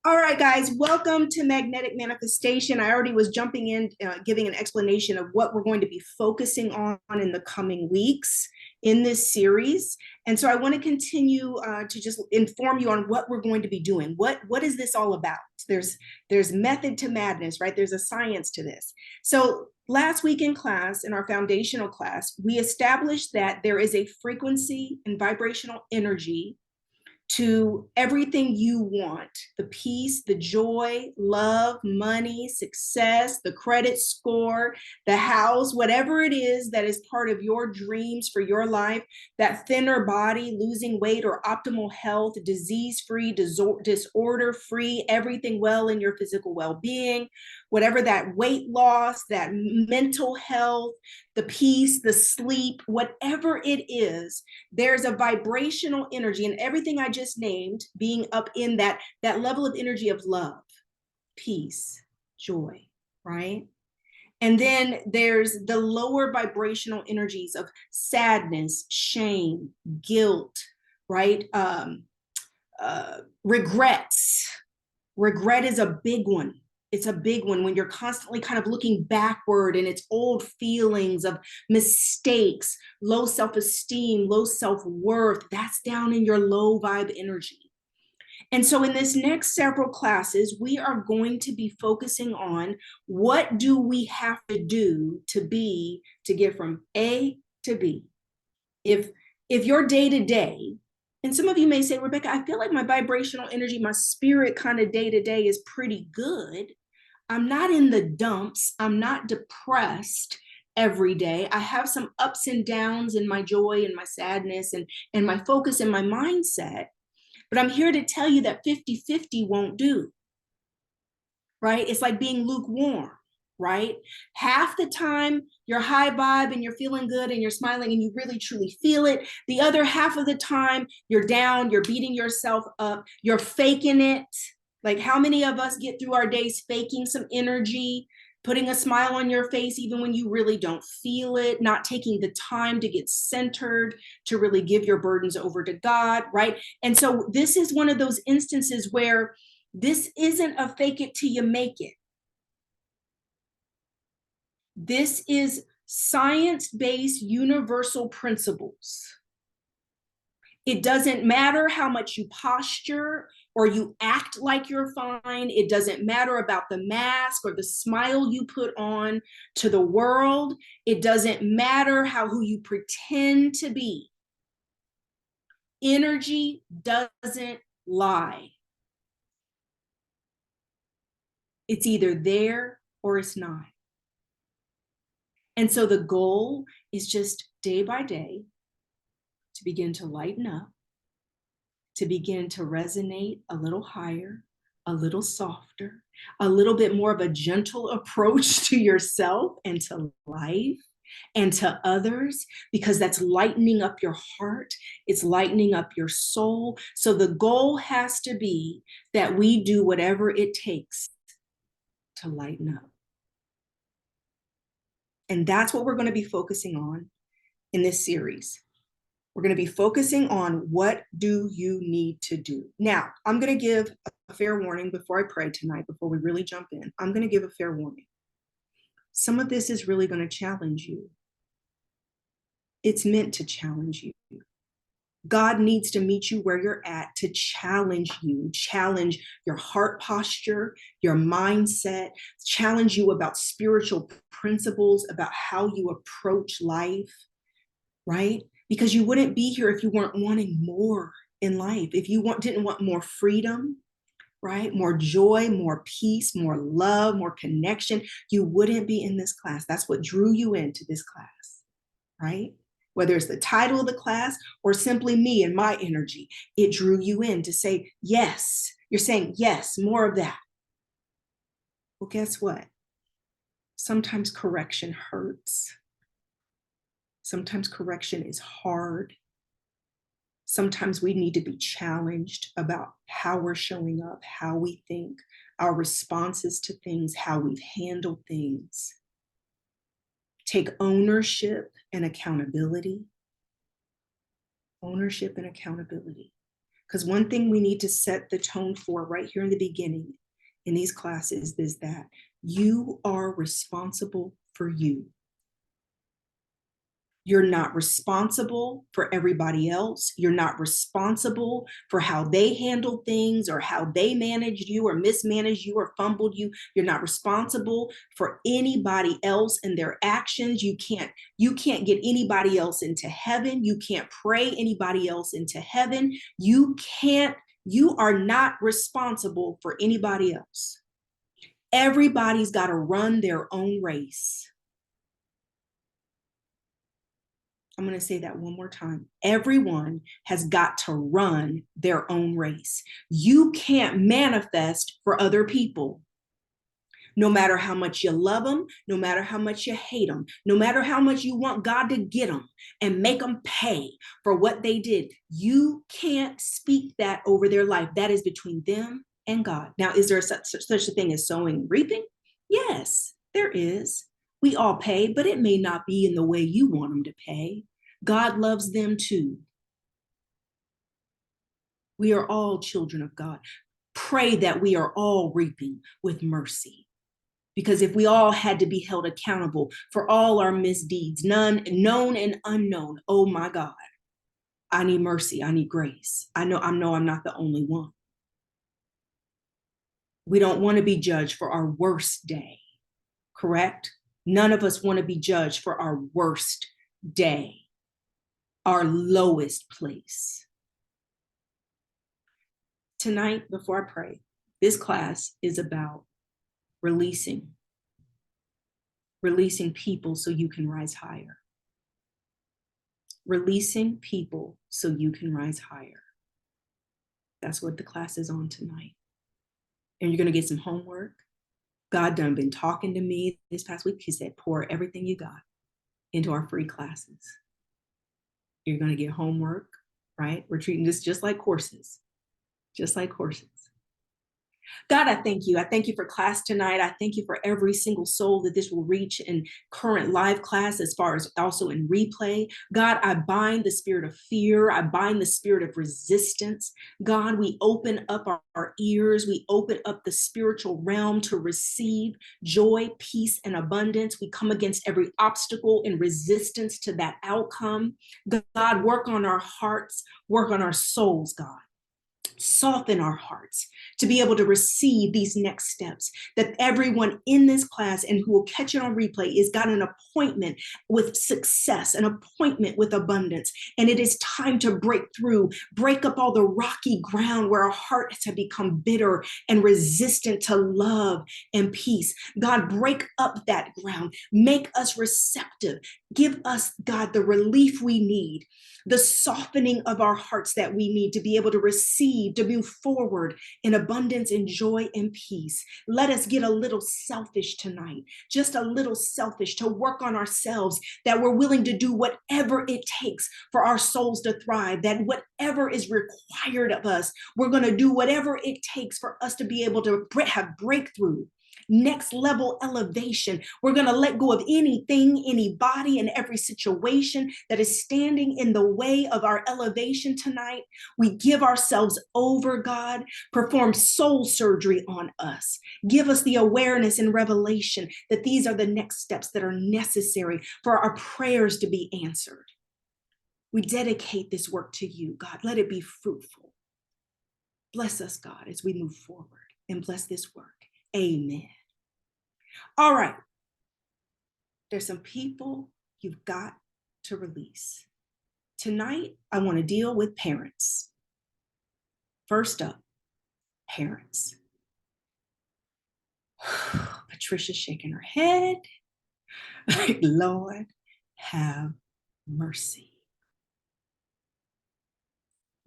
All right, guys, welcome to Magnetic Manifestation. I already was jumping in, giving an explanation of what we're going to be focusing on in the coming weeks in this series. And so I want to continue to just inform you on what we're going to be doing. What is this all about? There's method to madness, right? There's a science to this. So last week in class, in our foundational class, we established that there is a frequency and vibrational energy to everything you want: the peace, the joy, love, money, success, the credit score, the house, whatever it is that is part of your dreams for your life, that thinner body, losing weight or optimal health, disease-free, disorder-free, everything well in your physical well-being, whatever that weight loss, that mental health, the peace, the sleep, whatever it is, there's a vibrational energy, and everything I just named being up in that level of energy of love, peace, joy, right? And then there's the lower vibrational energies of sadness, shame, guilt, right? Regrets. Regret is a big one. It's a big one when you're constantly kind of looking backward and it's old feelings of mistakes, low self-esteem, low self-worth. That's down in your low vibe energy. And so in this next several classes, we are going to be focusing on what do we have to do to get from A to B. If your day-to-day, and some of you may say, Rebecca, I feel like my vibrational energy, my spirit kind of day-to-day is pretty good. I'm not in the dumps. I'm not depressed every day. I have some ups and downs in my joy and my sadness and my focus and my mindset. But I'm here to tell you that 50-50 won't do, right? It's like being lukewarm, right? Half the time you're high vibe and you're feeling good and you're smiling and you really truly feel it. The other half of the time you're down, you're beating yourself up, you're faking it. Like, how many of us get through our days faking some energy, putting a smile on your face even when you really don't feel it, not taking the time to get centered, to really give your burdens over to God, right? And so this is one of those instances where this isn't a fake it till you make it. This is science-based universal principles. It doesn't matter how much you posture or you act like you're fine. It doesn't matter about the mask or the smile you put on to the world. It doesn't matter who you pretend to be. Energy doesn't lie. It's either there or it's not. And so the goal is just day by day to begin to lighten up, to begin to resonate a little higher, a little softer, a little bit more of a gentle approach to yourself and to life and to others, because that's lightening up your heart. It's lightening up your soul. So the goal has to be that we do whatever it takes to lighten up. And that's what we're going to be focusing on in this series. We're going to be focusing on what do you need to do. Now, I'm going to give a fair warning before I pray tonight, before we really jump in. I'm going to give a fair warning. Some of this is really going to challenge you. It's meant to challenge you. God needs to meet you where you're at to challenge you, challenge your heart posture, your mindset, challenge you about spiritual principles, about how you approach life, right? Because you wouldn't be here if you weren't wanting more in life. If you didn't want more freedom, right? More joy, more peace, more love, more connection, you wouldn't be in this class. That's what drew you into this class, right? Whether it's the title of the class or simply me and my energy, it drew you in to say, yes. You're saying, yes, more of that. Well, guess what? Sometimes correction hurts. Sometimes correction is hard. Sometimes we need to be challenged about how we're showing up, how we think, our responses to things, how we've handled things. Take ownership and accountability. Ownership and accountability. Because one thing we need to set the tone for right here in the beginning in these classes is that you are responsible for you. You're not responsible for everybody else. You're not responsible for how they handled things or how they managed you or mismanaged you or fumbled you. You're not responsible for anybody else and their actions. You can't get anybody else into heaven. You can't pray anybody else into heaven. You are not responsible for anybody else. Everybody's got to run their own race. I'm going to say that one more time. Everyone has got to run their own race. You can't manifest for other people. No matter how much you love them, no matter how much you hate them, no matter how much you want God to get them and make them pay for what they did, you can't speak that over their life. That is between them and God. Now, is there such a thing as sowing and reaping? Yes, there is. We all pay, but it may not be in the way you want them to pay. God loves them too. We are all children of God. Pray that we are all reaping with mercy. Because if we all had to be held accountable for all our misdeeds, none known and unknown, oh my God, I need mercy. I need grace. I know I'm not the only one. We don't want to be judged for our worst day, correct? None of us want to be judged for our worst day, our lowest place. Tonight, before I pray, this class is about releasing people so you can rise higher. Releasing people so you can rise higher. That's what the class is on tonight. And you're going to get some homework. God done been talking to me this past week. He said, pour everything you got into our free classes. You're going to get homework, right? We're treating this just like courses. Just like courses. God, I thank you. I thank you for class tonight. I thank you for every single soul that this will reach in current live class, as far as also in replay. God, I bind the spirit of fear. I bind the spirit of resistance. God, we open up our ears. We open up the spiritual realm to receive joy, peace, and abundance. We come against every obstacle and resistance to that outcome. God, work on our hearts, work on our souls, God. Soften our hearts to be able to receive these next steps, that everyone in this class and who will catch it on replay is got an appointment with success, an appointment with abundance. And it is time to break through, break up all the rocky ground where our hearts have become bitter and resistant to love and peace. God, break up that ground, make us receptive, give us, God, the relief we need, the softening of our hearts that we need to be able to receive, to move forward in abundance and joy and peace. Let us get a little selfish tonight, just a little selfish, to work on ourselves, that we're willing to do whatever it takes for our souls to thrive, that whatever is required of us, we're going to do whatever it takes for us to be able to have breakthrough. Next level elevation. We're going to let go of anything, anybody, and every situation that is standing in the way of our elevation tonight. We give ourselves over, God. Perform soul surgery on us. Give us the awareness and revelation that these are the next steps that are necessary for our prayers to be answered. We dedicate this work to you, God. Let it be fruitful. Bless us, God, as we move forward, and bless this work. Amen. All right. There's some people you've got to release. Tonight, I want to deal with parents. First up, parents. Patricia's shaking her head. Like, Lord, have mercy.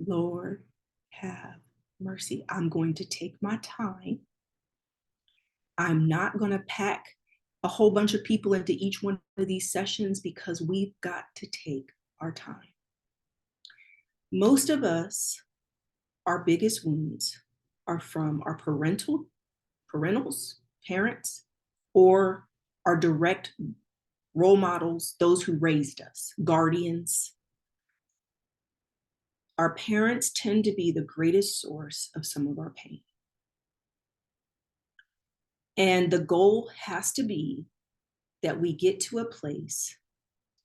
Lord, have mercy. I'm going to take my time. I'm not going to pack a whole bunch of people into each one of these sessions, because we've got to take our time. Most of us, our biggest wounds are from our parentals, parents, or our direct role models, those who raised us, guardians, Our parents tend to be the greatest source of some of our pain. And the goal has to be that we get to a place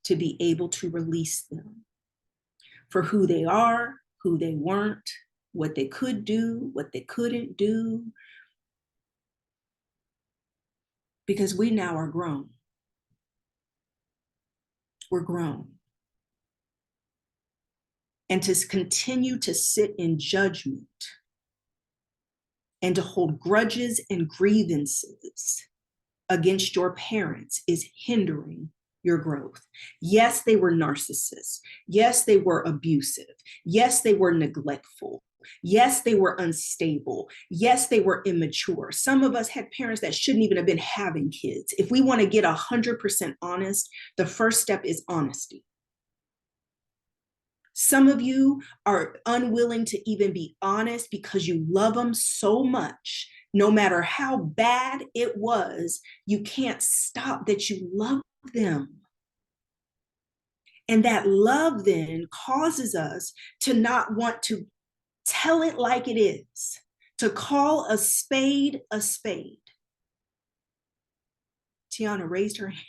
to be able to release them for who they are, who they weren't, what they could do, what they couldn't do, because we now are grown. We're grown. And to continue to sit in judgment and to hold grudges and grievances against your parents is hindering your growth. Yes, they were narcissists. Yes, they were abusive. Yes, they were neglectful. Yes, they were unstable. Yes, they were immature. Some of us had parents that shouldn't even have been having kids. If we want to get 100% honest, the first step is honesty. Some of you are unwilling to even be honest because you love them so much. No matter how bad it was, you can't stop that you love them. And that love then causes us to not want to tell it like it is, to call a spade a spade. Tiana raised her hand.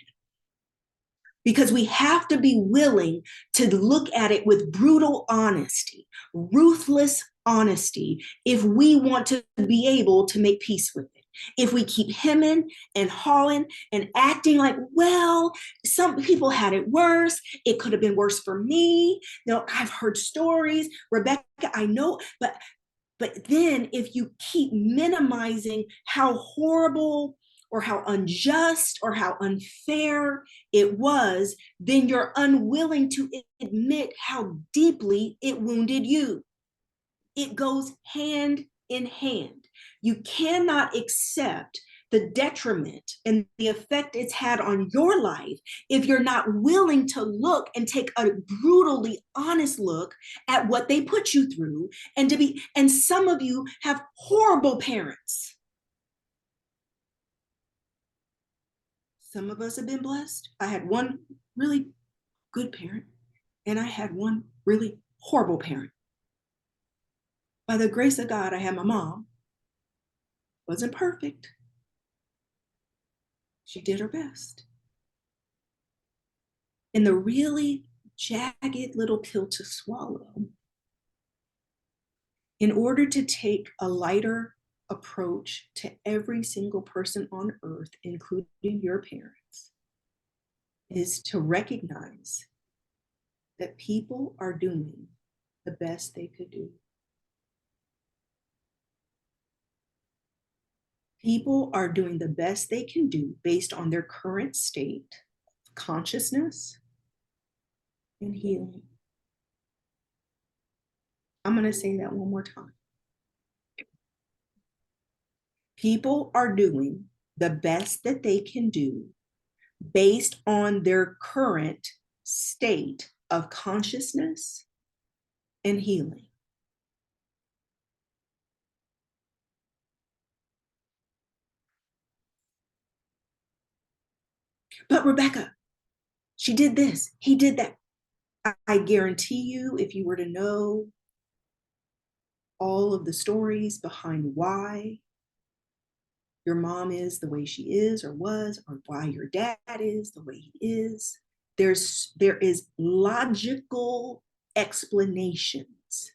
Because we have to be willing to look at it with brutal honesty, ruthless honesty, if we want to be able to make peace with it. If we keep hemming and hawing and acting like, well, some people had it worse. It could have been worse for me. No, I've heard stories. Rebecca, I know, but then if you keep minimizing how horrible or how unjust or how unfair it was, then you're unwilling to admit how deeply it wounded you. It goes hand in hand. You cannot accept the detriment and the effect it's had on your life if you're not willing to look and take a brutally honest look at what they put you through. And some of you have horrible parents. Some of us have been blessed. I had one really good parent, and I had one really horrible parent. By the grace of God, I had my mom. Wasn't perfect. She did her best. And the really jagged little pill to swallow, in order to take a lighter approach to every single person on earth, including your parents, is to recognize that people are doing the best they could do. People are doing the best they can do based on their current state of consciousness and healing. I'm going to say that one more time. People are doing the best that they can do based on their current state of consciousness and healing. But Rebecca, she did this, he did that. I guarantee you, if you were to know all of the stories behind why your mom is the way she is or was, or why your dad is the way he is, there is logical explanations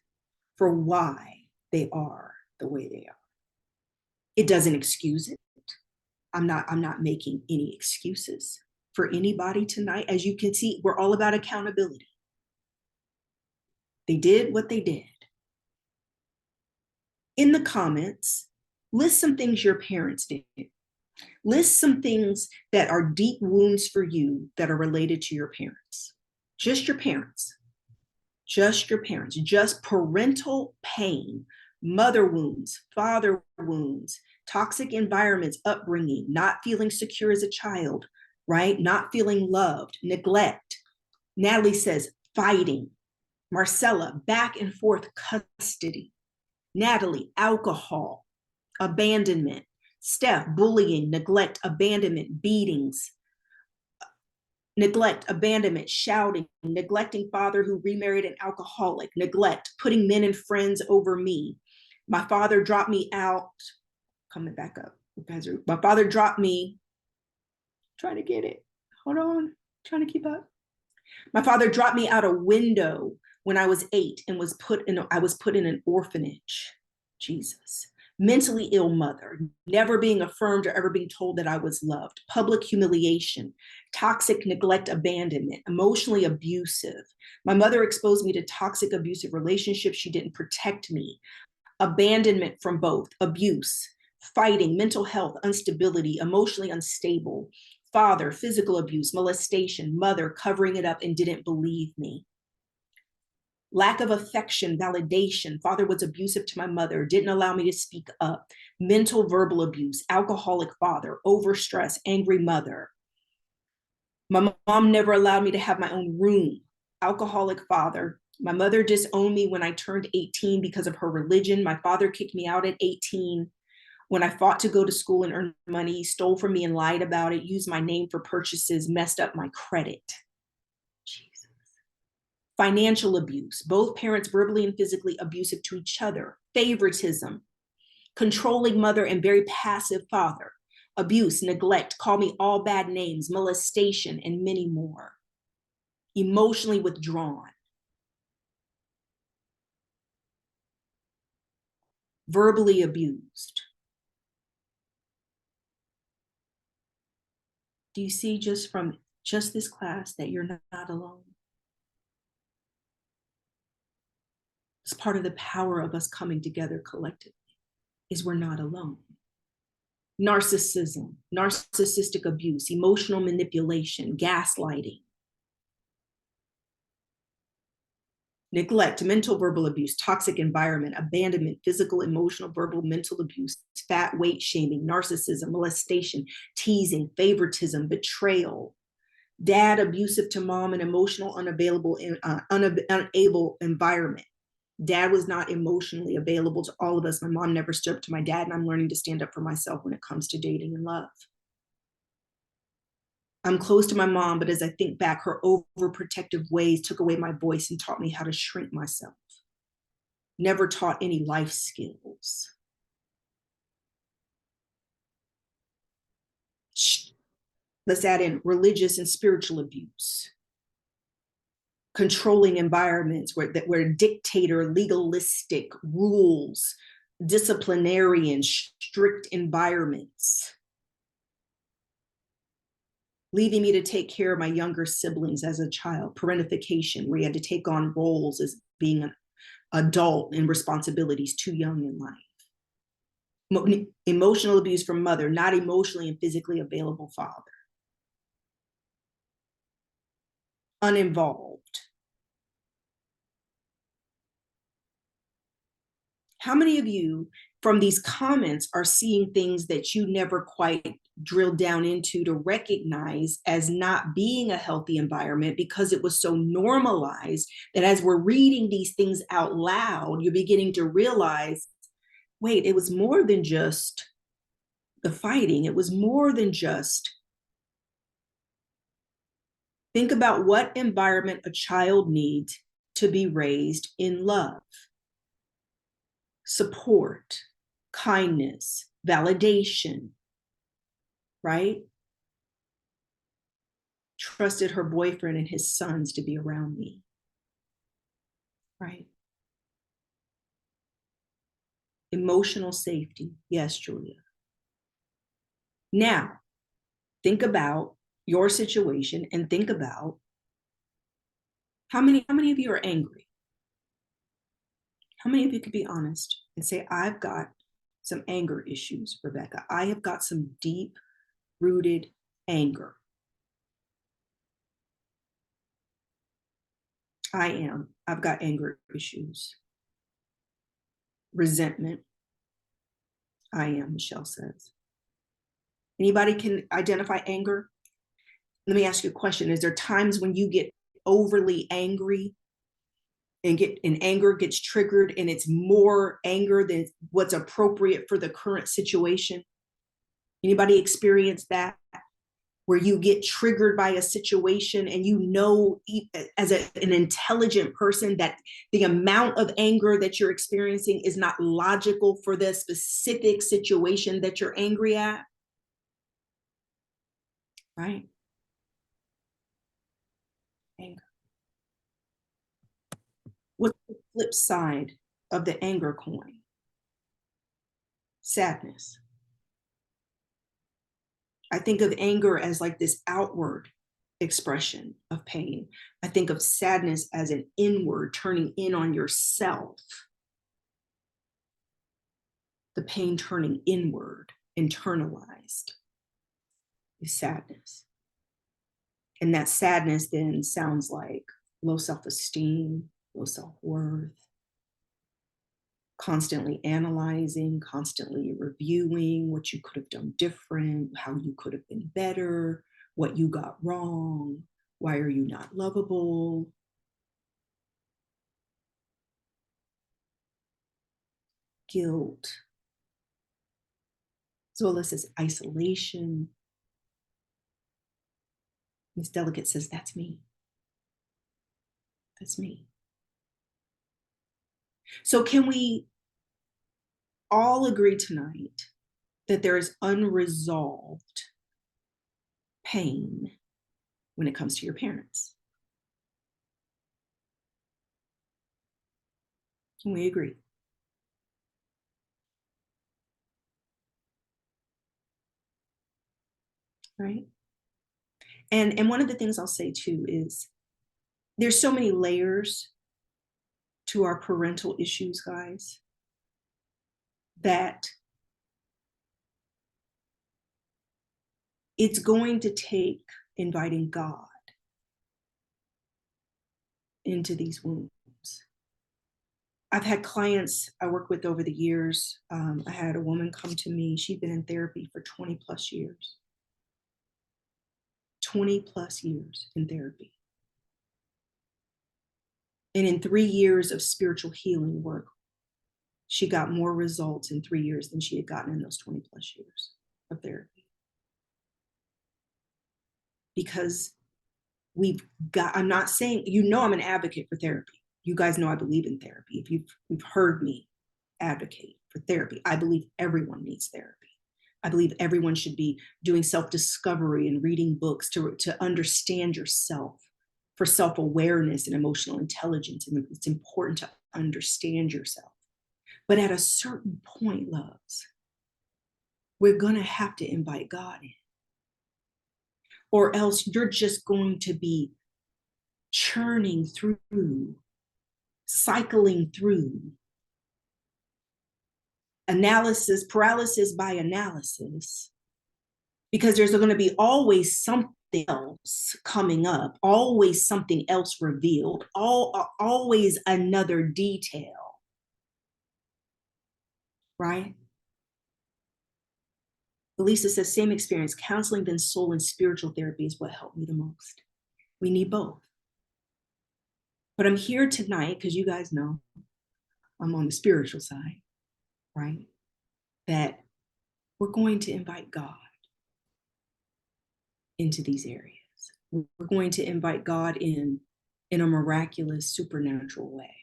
for why they are the way they are. It doesn't excuse it. I'm not making any excuses for anybody tonight. As you can see, we're all about accountability. They did what they did. In the comments, list some things your parents did. List some things that are deep wounds for you that are related to your parents. Just your parents. Just your parents. Just parental pain, mother wounds, father wounds, toxic environments, upbringing, not feeling secure as a child, right? Not feeling loved, neglect. Natalie says fighting. Marcella, back and forth custody. Natalie, alcohol, abandonment. Steph, bullying, neglect, abandonment, beatings. Neglect, abandonment, shouting, neglecting father who remarried an alcoholic, neglect, putting men and friends over me. My father dropped me out, coming back up. My father dropped me, trying to get it. Hold on, trying to keep up. My father dropped me out a window when I was 8 and I was put in an orphanage. Jesus. Mentally ill mother, never being affirmed or ever being told that I was loved, public humiliation, toxic neglect, abandonment, emotionally abusive. My mother exposed me to toxic abusive relationships. She didn't protect me. Abandonment from both, abuse, fighting, mental health, instability, emotionally unstable. Father, physical abuse, molestation. Mother, covering it up and didn't believe me. Lack of affection, validation. Father was abusive to my mother, didn't allow me to speak up. Mental, verbal abuse, alcoholic father, overstress, angry mother. My mom never allowed me to have my own room. Alcoholic father. My mother disowned me when I turned 18 because of her religion. My father kicked me out at 18. When I fought to go to school and earn money, he stole from me and lied about it, used my name for purchases, messed up my credit. Jesus. Financial abuse, both parents verbally and physically abusive to each other. Favoritism, controlling mother and very passive father. Abuse, neglect, call me all bad names, molestation, and many more. Emotionally withdrawn. Verbally abused. Do you see just from just this class that you're not alone? It's part of the power of us coming together collectively, is we're not alone. Narcissism, narcissistic abuse, emotional manipulation, gaslighting. Neglect, mental, verbal abuse, toxic environment, abandonment, physical, emotional, verbal, mental abuse, fat, weight shaming, narcissism, molestation, teasing, favoritism, betrayal. Dad abusive to mom, and emotional, unable environment. Dad was not emotionally available to all of us. My mom never stood up to my dad, and I'm learning to stand up for myself when it comes to dating and love. I'm close to my mom, but as I think back, her overprotective ways took away my voice and taught me how to shrink myself. Never taught any life skills. Let's add in religious and spiritual abuse. Controlling environments where dictator, legalistic rules, disciplinarian, strict environments. Leaving me to take care of my younger siblings as a child, parentification, where you had to take on roles as being an adult and responsibilities too young in life. Emotional abuse from mother, not emotionally and physically available father. Uninvolved. How many of you from these comments are seeing things that you never quite drilled down into to recognize as not being a healthy environment because it was so normalized that as we're reading these things out loud, you're beginning to realize, wait, it was more than just the fighting. It was more than just. Think about what environment a child needs to be raised in love, support, kindness, validation, right? Trusted her boyfriend and his sons to be around me, right? Emotional safety. Yes, Julia. Now, think about your situation and think about how many of you are angry? How many of you could be honest and say, I've got some anger issues, Rebecca. I have got some deep rooted anger. I've got anger issues. Resentment. I am, Michelle says. Anybody can identify anger? Let me ask you a question. Is there times when you get overly angry and anger gets triggered and it's more anger than what's appropriate for the current situation? Anybody experience that? where you get triggered by a situation and you know, as an intelligent person, that the amount of anger that you're experiencing is not logical for the specific situation that you're angry at, right? Anger. What's the flip side of the anger coin? Sadness. I think of anger as like this outward expression of pain. I think of sadness as an inward, turning in on yourself. The pain turning inward, internalized, is sadness. And that sadness then sounds like low self-esteem, low self-worth, constantly analyzing, constantly reviewing what you could have done different, how you could have been better, what you got wrong, why are you not lovable? Guilt. Zola says isolation. Miss Delicate says, that's me. That's me. So can we all agree tonight that there is unresolved pain when it comes to your parents? Can we agree? Right? And one of the things I'll say too is there's so many layers to our parental issues, guys, that it's going to take inviting God into these wounds. I've had clients I work with over the years. I had a woman come to me. She'd been in therapy for 20 plus years. 20 plus years in therapy. And in 3 years of spiritual healing work, she got more results in 3 years than she had gotten in those 20 plus years of therapy. Because we've got, I'm not saying, you know, I'm an advocate for therapy. You guys know I believe in therapy. If you've heard me advocate for therapy, I believe everyone needs therapy. I believe everyone should be doing self-discovery and reading books to understand yourself, for self-awareness and emotional intelligence. And it's important to understand yourself. But at a certain point, loves, we're going to have to invite God in. Or else you're just going to be churning through, cycling through analysis, paralysis by analysis, because there's going to be always something else coming up, always something else revealed, always another detail, right? Elisa says, same experience, counseling, then soul and spiritual therapy is what helped me the most. We need both. But I'm here tonight because you guys know I'm on the spiritual side, right? That we're going to invite God into these areas. We're going to invite God in a miraculous, supernatural way.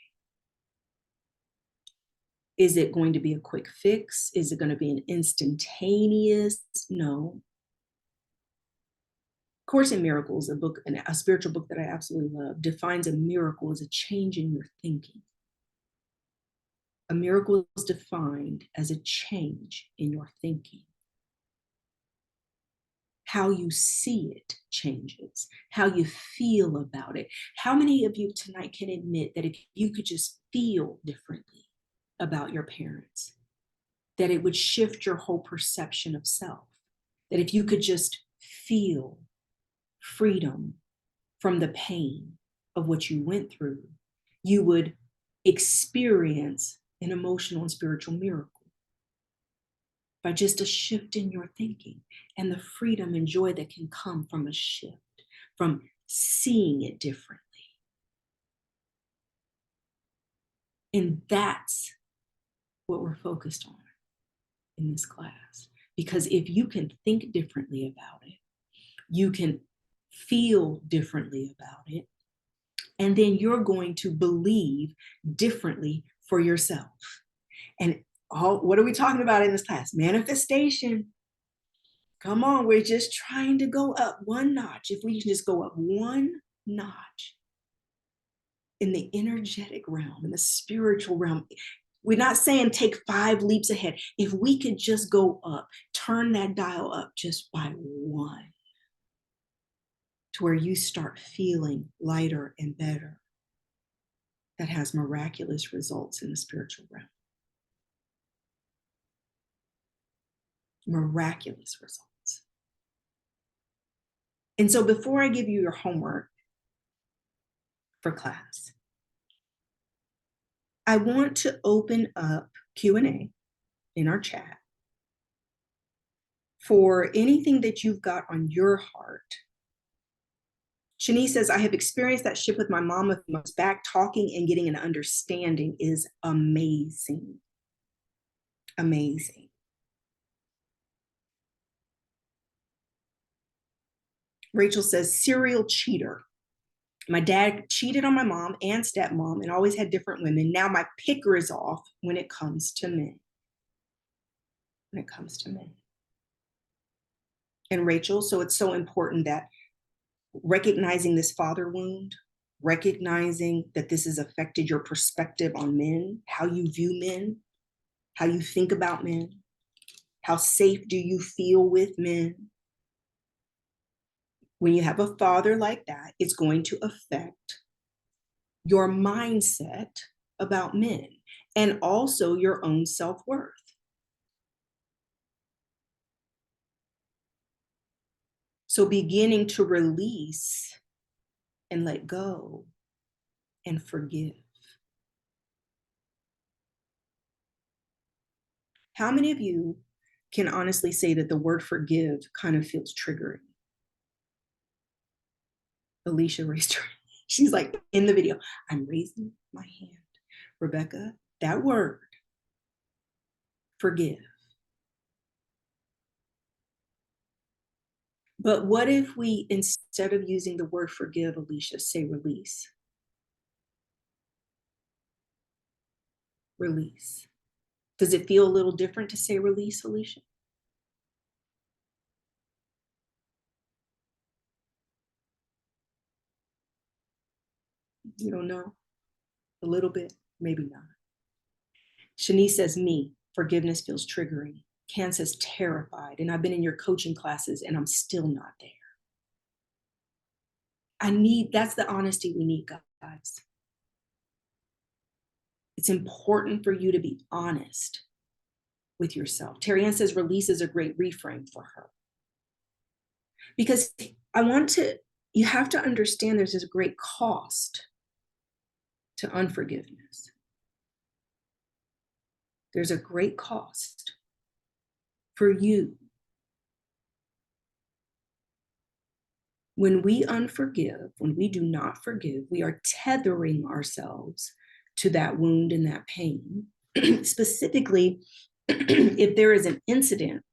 Is it going to be a quick fix? Is it going to be an instantaneous? No. Course in Miracles, a spiritual book that I absolutely love, defines a miracle as a change in your thinking. A miracle is defined as a change in your thinking. How you see it changes, how you feel about it. How many of you tonight can admit that if you could just feel differently about your parents, that it would shift your whole perception of self? That if you could just feel freedom from the pain of what you went through, you would experience an emotional and spiritual miracle by just a shift in your thinking and the freedom and joy that can come from a shift, from seeing it differently. And that's what we're focused on in this class. Because if you can think differently about it, You can feel differently about it. And then you're going to believe differently for yourself. And what are we talking about in this class? Manifestation. Come on, we're just trying to go up one notch. If we can just go up one notch in the energetic realm, in the spiritual realm, we're not saying take 5 leaps ahead. If we could just go up, turn that dial up just by one, to where you start feeling lighter and better, that has miraculous results in the spiritual realm. Miraculous results. And so before I give you your homework for class, I want to open up Q&A in our chat for anything that you've got on your heart. Shanice says, I have experienced that shift with my mom a few months back. Talking and getting an understanding is amazing. Amazing. Rachel says, serial cheater. My dad cheated on my mom and stepmom and always had different women. Now my picker is off when it comes to men. When it comes to men. And Rachel, so it's so important that recognizing this father wound, recognizing that this has affected your perspective on men, how you view men, how you think about men, how safe do you feel with men. When you have a father like that, it's going to affect your mindset about men and also your own self-worth. So beginning to release and let go and forgive. How many of you can honestly say that the word forgive kind of feels triggering? Alicia raised her. She's like in the video, I'm raising my hand. Rebecca, that word, forgive. But what if we, instead of using the word forgive, Alicia, say release? Release. Does it feel a little different to say release, Alicia? You don't know? A little bit? Maybe not. Shanice says, me, forgiveness feels triggering. Can says, terrified. And I've been in your coaching classes and I'm still not there. That's the honesty we need, guys. It's important for you to be honest with yourself. Terry Ann says, release is a great reframe for her. Because you have to understand there's this great cost to unforgiveness. There's a great cost for you. When we unforgive, when we do not forgive, we are tethering ourselves to that wound and that pain. Specifically, if there is an incident,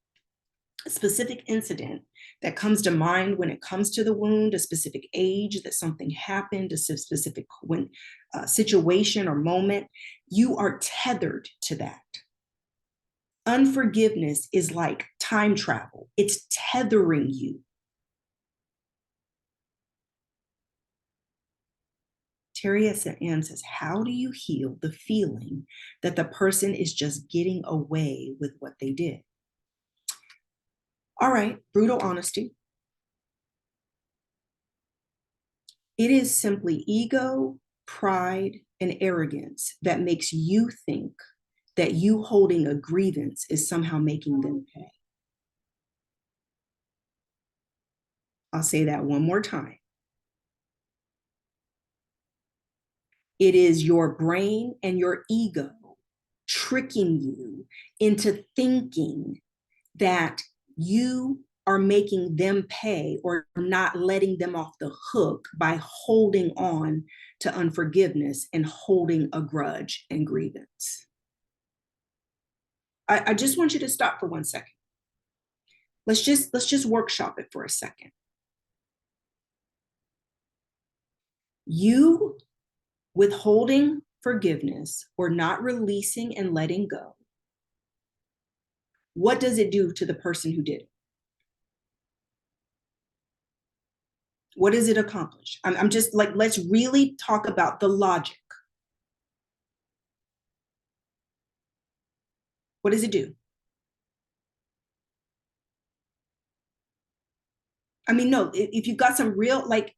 a specific incident that comes to mind when it comes to the wound, a specific age that something happened, a specific situation or moment, you are tethered to that. Unforgiveness is like time travel. It's tethering you. Terry Ann says, how do you heal the feeling that the person is just getting away with what they did? All right, brutal honesty. It is simply ego, pride, and arrogance that makes you think that you holding a grievance is somehow making them pay. I'll say that one more time. It is your brain and your ego tricking you into thinking that you are making them pay or not letting them off the hook by holding on to unforgiveness and holding a grudge and grievance. I just want you to stop for 1 second. Let's just workshop it for a second. You withholding forgiveness or not releasing and letting go, what does it do to the person who did it? What does it accomplish? I'm just like, let's really talk about the logic. What does it do? I mean, no, if you've got some real, like,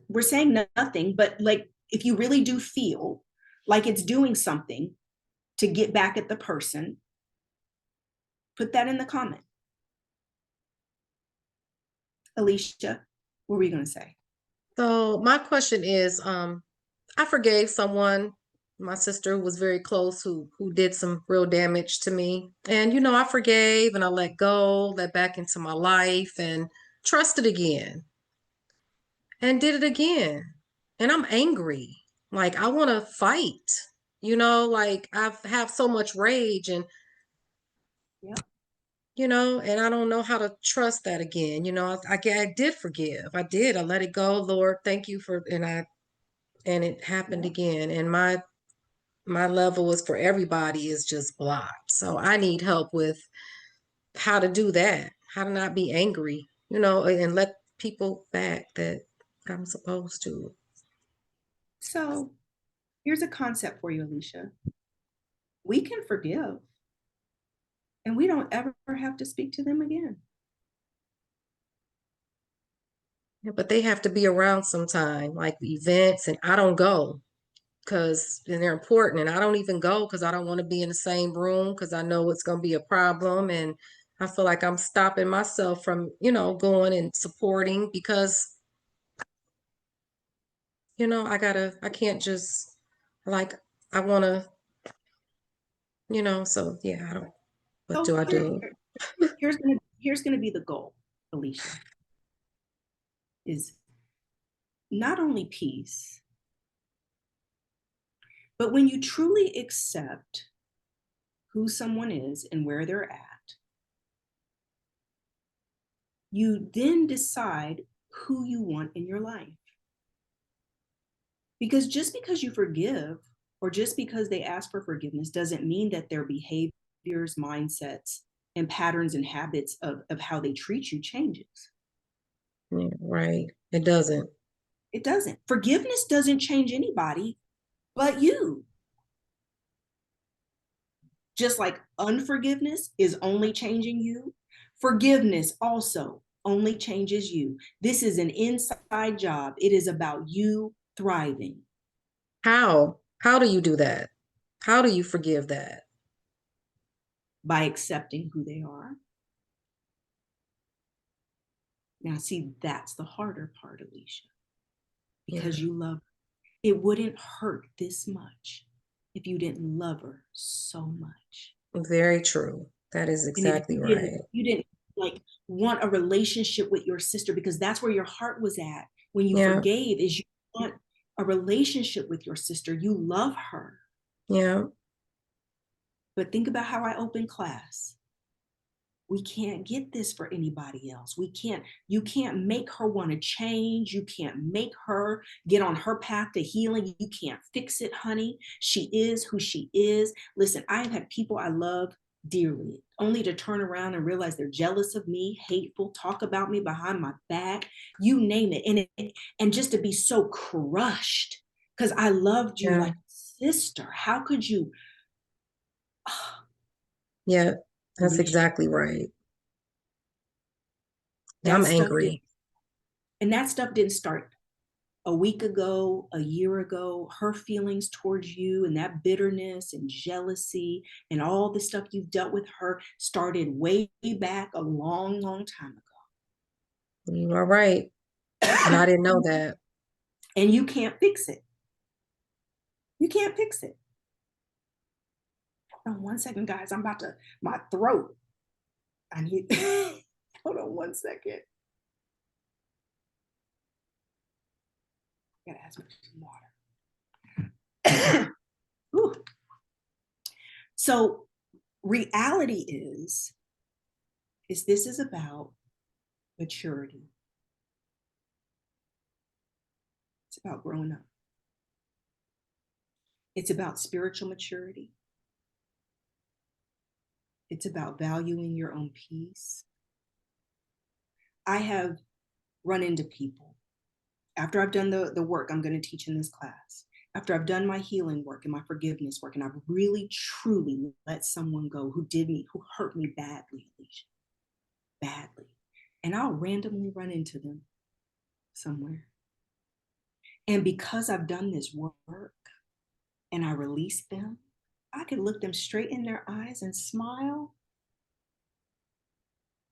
we're saying nothing, but like, if you really do feel like it's doing something to get back at the person, put that in the comment. Alicia, what were you going to say? So my question is, I forgave someone, my sister who was very close, who did some real damage to me. And I forgave and I let go, let back into my life and trusted again and did it again. And I'm angry. Like I want to fight. Like I have so much rage and Yeah. and I don't know how to trust that again. I did forgive. I did. I let it go, Lord. Thank you for and it happened Yeah. again. And my level is for everybody is just blocked. So I need help with how to do that, how to not be angry, and let people back that I'm supposed to. So here's a concept for you, Alicia. We can forgive and we don't ever have to speak to them again. Yeah, but they have to be around sometime, like events, and I don't go because they're important, and I don't even go because I don't want to be in the same room because I know it's going to be a problem, and I feel like I'm stopping myself from, going and supporting because I can't just like, I want to, so yeah, I don't, what So do I do? here's gonna be the goal, Alicia, is not only peace, but when you truly accept who someone is and where they're at, you then decide who you want in your life. Because just because you forgive or just because they ask for forgiveness doesn't mean that their behaviors, mindsets, and patterns and habits of how they treat you changes. Yeah, right. It doesn't. It doesn't. Forgiveness doesn't change anybody but you. Just like unforgiveness is only changing you, forgiveness also only changes you. This is an inside job. It is about you thriving How do you do that? How do you forgive that? by accepting who they are. Now, see, that's the harder part, Alicia, because Yeah, you love her. It wouldn't hurt this much if you didn't love her so much. very true. That is And if exactly right. you didn't like want a relationship with your sister, because that's where your heart was at when you Yeah, forgave, is you want a relationship with your sister. You love her. yeah, But think about how I opened class. We can't get this for anybody else. You can't make her want to change. You can't make her get on her path to healing. You can't fix it, honey. She is who she is. Listen, I've had people I love dearly only to turn around and realize they're jealous of me, hateful, talk about me behind my back, you name it. And just to be so crushed because I loved you yeah, like a sister. How could you? yeah. That's Alicia, exactly right. that I'm stuff did, angry. and that stuff didn't start a week ago, a year ago. Her feelings towards you and that bitterness and jealousy and all the stuff you've dealt with her started way back a long, long time You are right. And I ago. didn't know that. And you can't fix it. You can't fix it. Hold on one second, guys. I'm about to, my throat. I need, hold on one second. I gotta ask me some water. So reality is this is about maturity. It's about growing up. It's about spiritual maturity. It's about valuing your own peace. I have run into people after I've done the work I'm going to teach in this class, after I've done my healing work and my forgiveness work, and I've really, truly let someone go who did me, who hurt me badly, Alicia, badly. And I'll randomly run into them somewhere. And because I've done this work and I release them, I can look them straight in their eyes and smile.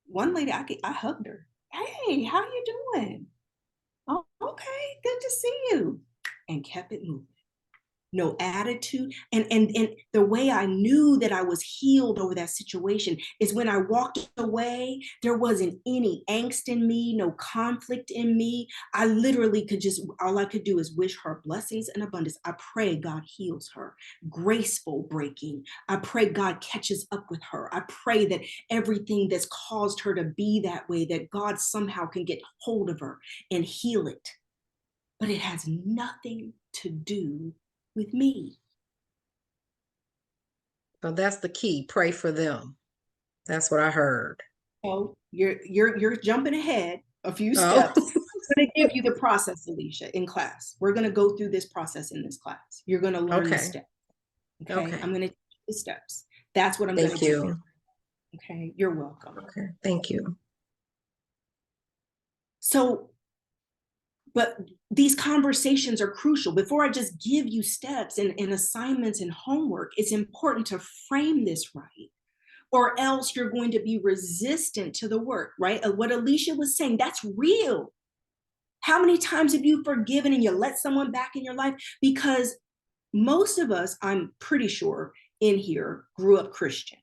One lady, I hugged her. Hey, how you doing? Oh, okay, good to see you. And kept it moving. No attitude. And the way I knew that I was healed over that situation is when I walked away, there wasn't any angst in me, no conflict in me. I literally could just, all I could do is wish her blessings and abundance. I pray God heals her. Graceful breaking. I pray God catches up with her. I pray that everything that's caused her to be that way, that God somehow can get hold of her and heal it. But it has nothing to do with me. So that's the key. Pray for them. That's what I heard. So you're jumping ahead a few Oh, steps. I'm going to give you the process, Alicia, in class. We're going to go through this process in this class. You're going to learn the okay. steps. Okay. Okay. I'm going to teach you the steps. That's what I'm going to Thank give you. you. Okay. You're welcome. Okay. Thank you. So, but these conversations are crucial. Before I just give you steps and assignments and homework, it's important to frame this right, or else you're going to be resistant to the work, right? What Alicia was saying, that's real. How many times have you forgiven and you let someone back in your life? Because most of us, I'm pretty sure in here, grew up Christian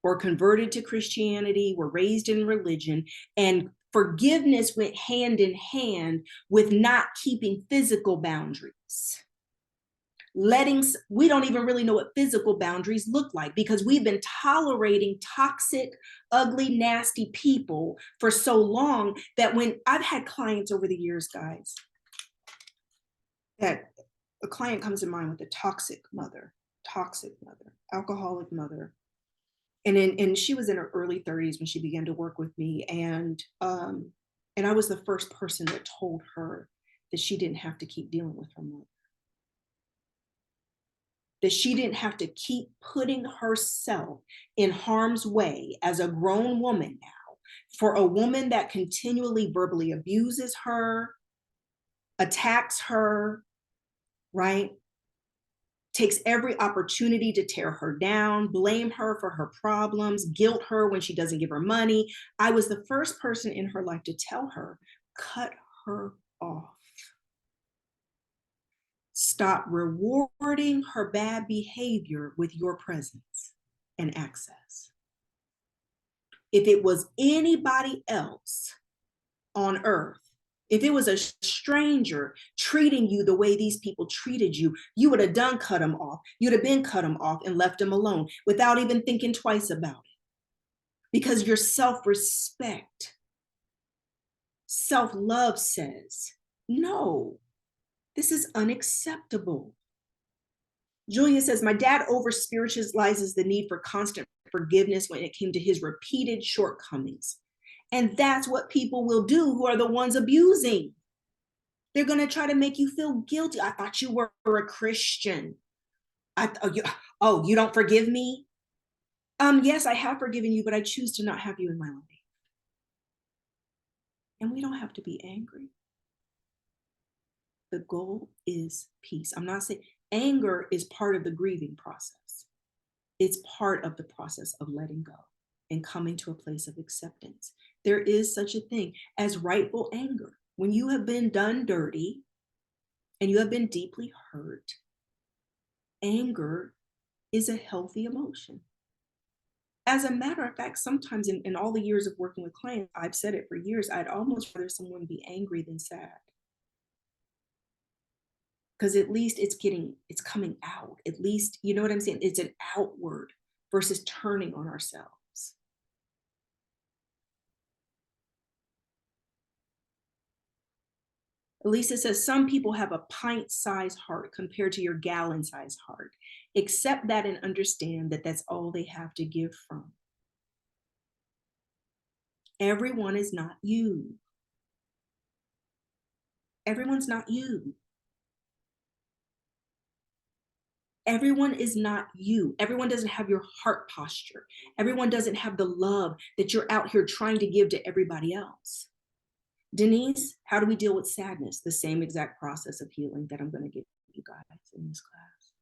or converted to Christianity, were raised in religion, and forgiveness went hand in hand with not keeping physical boundaries. We don't even really know what physical boundaries look like because we've been tolerating toxic, ugly, nasty people for so long that when I've had clients over the years, guys, that a client comes to mind with a toxic mother, alcoholic mother. And she was in her early 30s when she began to work with me. And I was the first person that told her that she didn't have to keep dealing with her mother, that she didn't have to keep putting herself in harm's way as a grown woman now for a woman that continually verbally abuses her, attacks her, right? Takes every opportunity to tear her down, blame her for her problems, guilt her when she doesn't give her money. I was the first person in her life to tell her, cut her off. Stop rewarding her bad behavior with your presence and access. If it was anybody else on earth, if it was a stranger treating you the way these people treated you, you would have done cut them off. You'd have been cut them off and left them alone without even thinking twice about it. Because your self-respect, self-love says, no, this is unacceptable. Julia says, my dad over spiritualizes the need for constant forgiveness when it came to his repeated shortcomings. And that's what people will do who are the ones abusing. They're going to try to make you feel guilty. I thought you were a Christian. You don't forgive me? Yes, I have forgiven you, but I choose to not have you in my life. And we don't have to be angry. The goal is peace. I'm not saying anger is part of the grieving process. It's part of the process of letting go and coming to a place of acceptance. There is such a thing as rightful anger. When you have been done dirty and you have been deeply hurt, anger is a healthy emotion. As a matter of fact, sometimes in all the years of working with clients, I've said it for years, I'd almost rather someone be angry than sad. Because at least it's coming out. At least, you know what I'm saying? It's an outward versus turning on ourselves. Elisa says, some people have a pint-sized heart compared to your gallon-sized heart. Accept that and understand that that's all they have to give from. Everyone is not you. Everyone's not you. Everyone is not you. Everyone doesn't have your heart posture. Everyone doesn't have the love that you're out here trying to give to everybody else. Denise, how do we deal with sadness? The same exact process of healing that I'm going to give you guys in this class.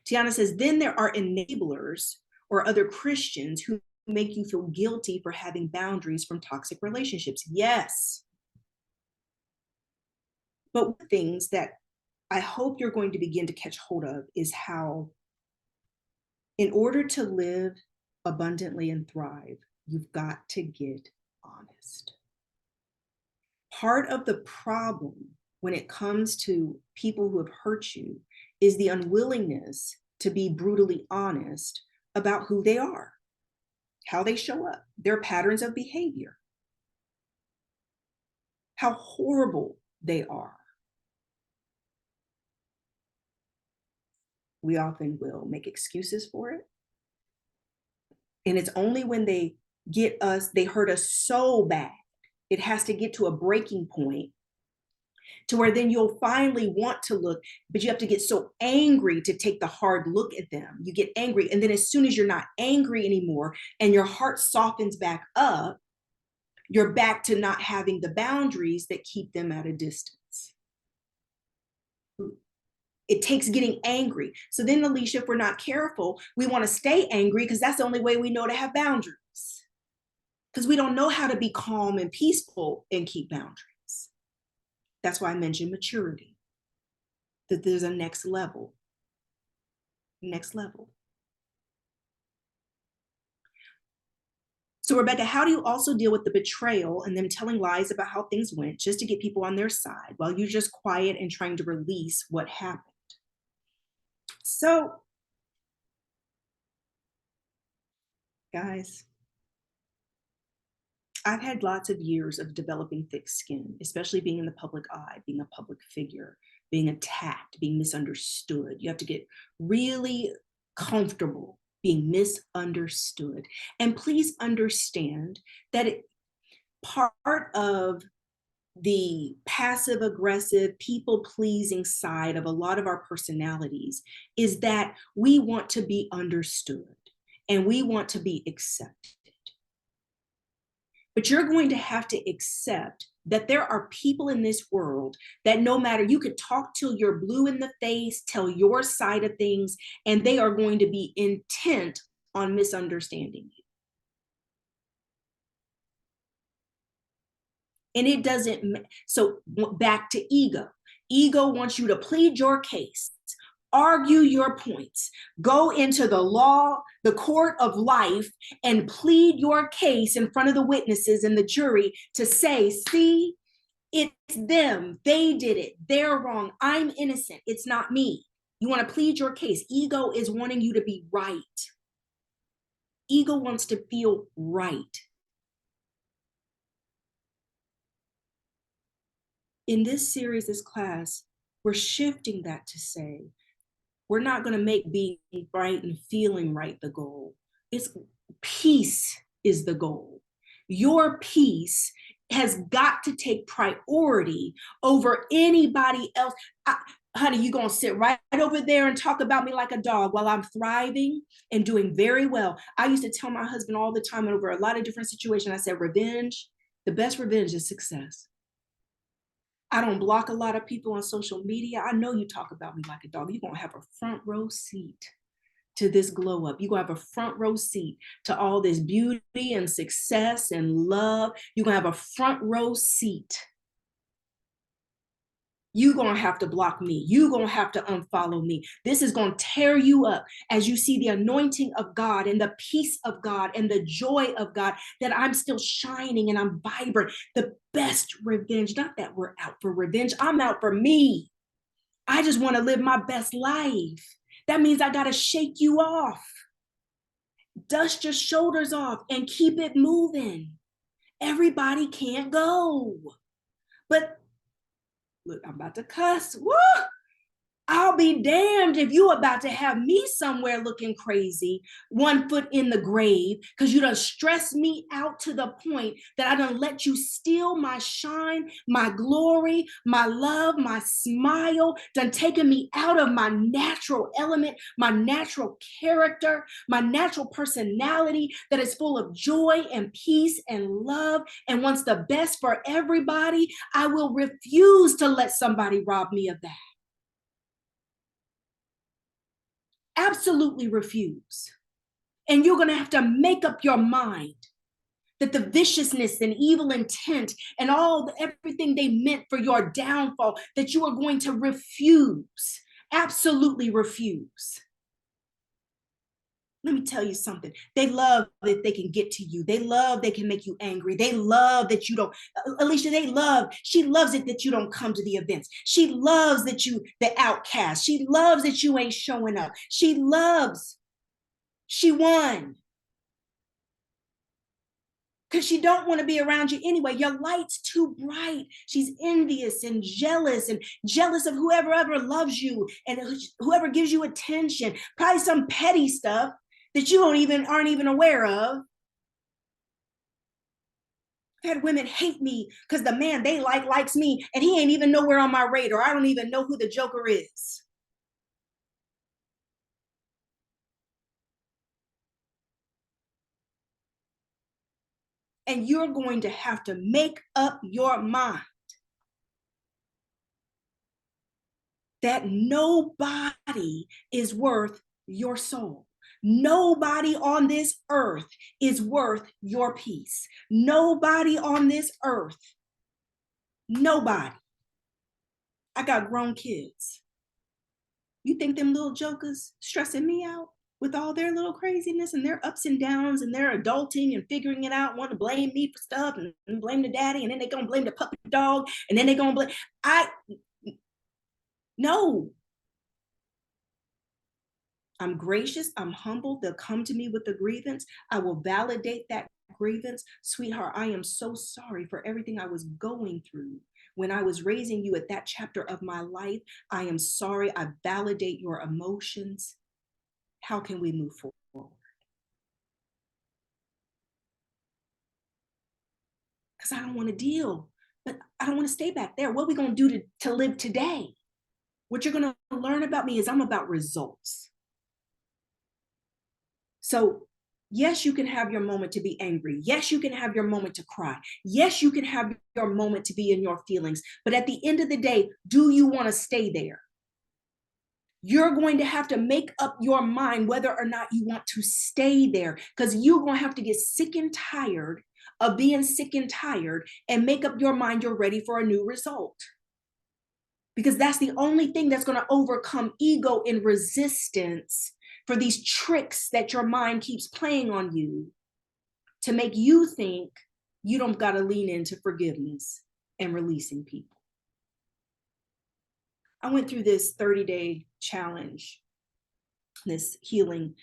Tiana says, then there are enablers or other Christians who make you feel guilty for having boundaries from toxic relationships. Yes. But things that I hope you're going to begin to catch hold of is how, in order to live abundantly and thrive, you've got to get honest. Part of the problem when it comes to people who have hurt you is the unwillingness to be brutally honest about who they are, how they show up, their patterns of behavior, how horrible they are. We often will make excuses for it. And it's only when they hurt us so bad, it has to get to a breaking point to where then you'll finally want to look, but you have to get so angry to take the hard look at them. You get angry. And then as soon as you're not angry anymore and your heart softens back up, you're back to not having the boundaries that keep them at a distance. It takes getting angry. So then, Alicia, if we're not careful, we want to stay angry because that's the only way we know to have boundaries. Because we don't know how to be calm and peaceful and keep boundaries. That's why I mentioned maturity, that there's a next level. Next level. So Rebecca, how do you also deal with the betrayal and them telling lies about how things went just to get people on their side while you're just quiet and trying to release what happened? So, guys, I've had lots of years of developing thick skin, especially being in the public eye, being a public figure, being attacked, being misunderstood. You have to get really comfortable being misunderstood. And please understand that part of the passive aggressive, people pleasing side of a lot of our personalities is that we want to be understood and we want to be accepted. But you're going to have to accept that there are people in this world that no matter, you could talk till you're blue in the face, tell your side of things, and they are going to be intent on misunderstanding you. And it doesn't, so back to ego. Ego wants you to plead your case, argue your points, go into the law, the court of life, and plead your case in front of the witnesses and the jury to say, see, it's them, they did it, they're wrong, I'm innocent, it's not me. You want to plead your case. Ego is wanting you to be right. Ego wants to feel right. In this series, this class, we're shifting that to say, we're not going to make being right and feeling right the goal. It's peace is the goal. Your peace has got to take priority over anybody else. Honey, you're going to sit right over there and talk about me like a dog while I'm thriving and doing very well. I used to tell my husband all the time over a lot of different situations, I said, revenge, the best revenge is success. I don't block a lot of people on social media. I know you talk about me like a dog. You're going to have a front row seat to this glow up. You're going to have a front row seat to all this beauty and success and love. You're going to have a front row seat. You're going to have to block me. You're going to have to unfollow me. This is going to tear you up as you see the anointing of God and the peace of God and the joy of God, that I'm still shining and I'm vibrant. The best revenge, not that we're out for revenge. I'm out for me. I just want to live my best life. That means I got to shake you off, dust your shoulders off and keep it moving Everybody can't go. But look, I'm about to cuss. Woo! I'll be damned if you about to have me somewhere looking crazy, 1 foot in the grave, because you done stressed me out to the point that I done let you steal my shine, my glory, my love, my smile, done taken me out of my natural element, my natural character, my natural personality that is full of joy and peace and love and wants the best for everybody. I will refuse to let somebody rob me of that. Absolutely refuse. And you're going to have to make up your mind that the viciousness and evil intent and everything they meant for your downfall, that you are going to refuse. Absolutely refuse. Let me tell you something. They love that they can get to you. They love they can make you angry. They love that you don't, Alicia, she loves it that you don't come to the events. She loves that the outcast. She loves that you ain't showing up. She won. Because she don't want to be around you anyway. Your light's too bright. She's envious and jealous of whoever ever loves you and whoever gives you attention. Probably some petty stuff that you aren't even aware of. I've had women hate me because the man they likes me, and he ain't even nowhere on my radar. I don't even know who the joker is. And you're going to have to make up your mind that nobody is worth your soul. Nobody on this earth is worth your peace. Nobody on this earth. Nobody. I got grown kids. You think them little jokers stressing me out with all their little craziness and their ups and downs and their adulting and figuring it out, want to blame me for stuff and blame the daddy, and then they're going to blame the puppy dog, and then they're going to blame, no. I'm gracious, I'm humble. They'll come to me with the grievance. I will validate that grievance. Sweetheart, I am so sorry for everything I was going through when I was raising you at that chapter of my life. I am sorry. I validate your emotions. How can we move forward? Because I don't want to deal, but I don't want to stay back there. What are we going to do to live today? What you're going to learn about me is I'm about results. So yes, you can have your moment to be angry. Yes, you can have your moment to cry. Yes, you can have your moment to be in your feelings. But at the end of the day, do you want to stay there? You're going to have to make up your mind whether or not you want to stay there, because you're going to have to get sick and tired of being sick and tired and make up your mind you're ready for a new result. Because that's the only thing that's going to overcome ego and resistance for these tricks that your mind keeps playing on you to make you think you don't got to lean into forgiveness and releasing people. I went through this 30-day challenge, this healing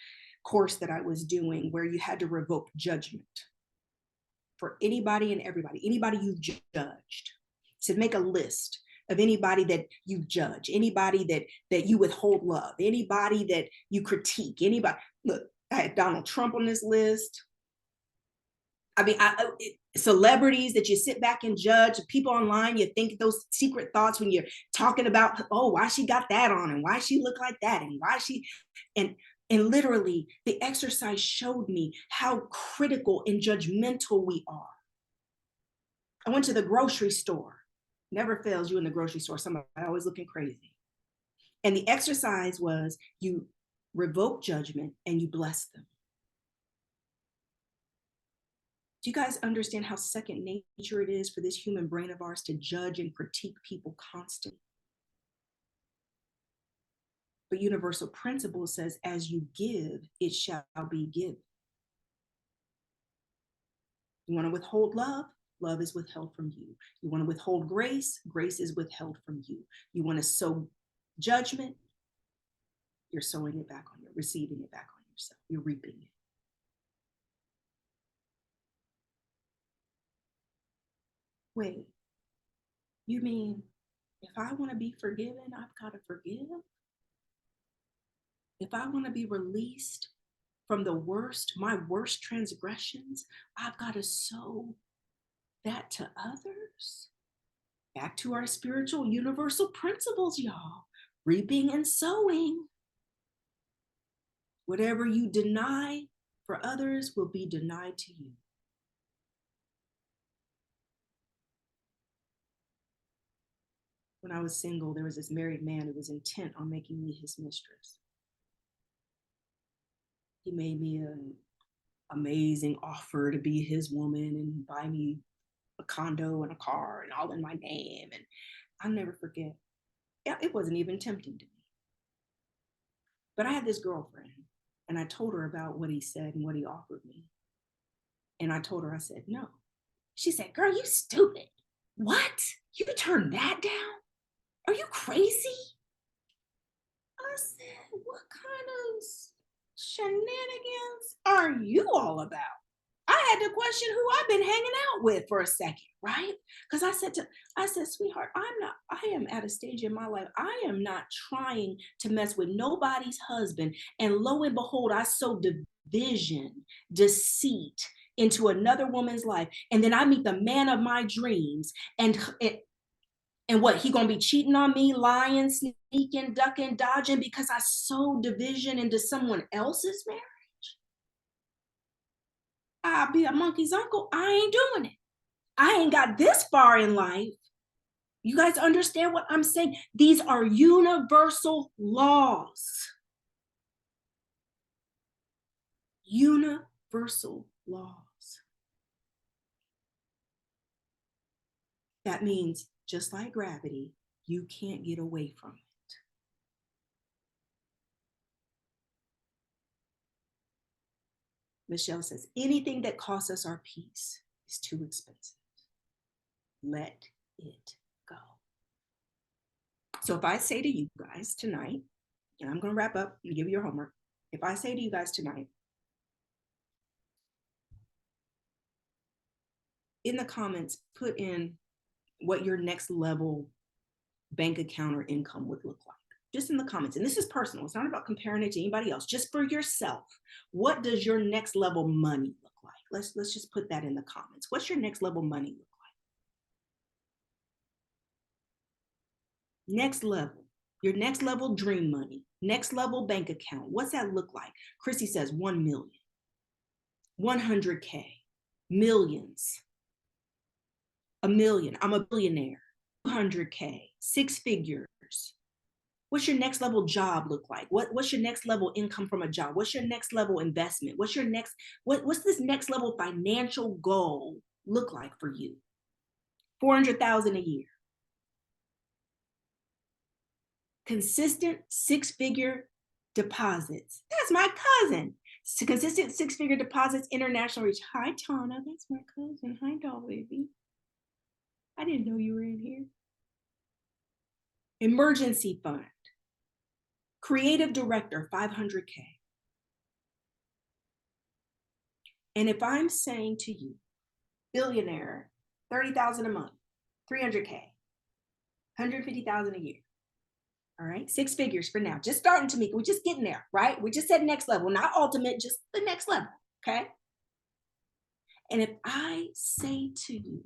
course that I was doing, where you had to revoke judgment for anybody and everybody, anybody you've judged. So make a list of anybody that you judge, anybody that you withhold love, anybody that you critique, anybody. Look, I had Donald Trump on this list. I mean, celebrities that you sit back and judge, people online, you think those secret thoughts when you're talking about, oh, why she got that on and why she looked like that and why she, and literally the exercise showed me how critical and judgmental we are. I went to the grocery store. Never fails you in the grocery store. Somebody always looking crazy. And the exercise was you revoke judgment and you bless them. Do you guys understand how second nature it is for this human brain of ours to judge and critique people constantly? But universal principle says, as you give, it shall be given. You want to withhold love? Love is withheld from you. You want to withhold grace? Grace is withheld from you. You want to sow judgment? You're sowing it back on you, receiving it back on yourself. You're reaping it. Wait, you mean if I want to be forgiven, I've got to forgive? If I want to be released from my worst transgressions, I've got to sow that to others? Back to our spiritual universal principles, y'all. Reaping and sowing. Whatever you deny for others will be denied to you. When I was single, there was this married man who was intent on making me his mistress. He made me an amazing offer to be his woman and buy me a condo and a car and all in my name. And I'll never forget. Yeah, it wasn't even tempting to me. But I had this girlfriend and I told her about what he said and what he offered me. And I told her, I said, no. She said, girl, you stupid. What? You turned that down? Are you crazy? I said, what kind of shenanigans are you all about? I had to question who I've been hanging out with for a second, right? Because I said, sweetheart, I am at a stage in my life, I am not trying to mess with nobody's husband. And lo and behold, I sow division, deceit into another woman's life. And then I meet the man of my dreams. And what, he gonna be cheating on me, lying, sneaking, ducking, dodging because I sowed division into someone else's marriage? I'll be a monkey's uncle. I ain't doing it. I ain't got this far in life. You guys understand what I'm saying? These are universal laws. Universal laws. That means just like gravity, you can't get away from it. Michelle says, anything that costs us our peace is too expensive. Let it go. So if I say to you guys tonight, and I'm going to wrap up and give you your homework. If I say to you guys tonight, in the comments, put in what your next level bank account or income would look like. Just in the comments. And this is personal. It's not about comparing it to anybody else. Just for yourself. What does your next level money look like? Let's just put that in the comments. What's your next level money look like? Next level. Your next level dream money. Next level bank account. What's that look like? Chrissy says 1 million. 100K. Millions. A million. I'm a billionaire. 200K. 6 figures. What's your next level job look like? What's your next level income from a job? What's your next level investment? What's this next level financial goal look like for you? 400,000 a year. Consistent 6-figure deposits. That's my cousin. Consistent 6-figure deposits, international reach. Hi, Tana. That's my cousin. Hi, doll baby. I didn't know you were in here. Emergency fund. Creative director, 500K. And if I'm saying to you, billionaire, 30,000 a month, 300K, 150,000 a year. All right, 6 figures for now. Just starting, Tamika. We're just getting there, right? We just said next level, not ultimate, just the next level, okay? And if I say to you,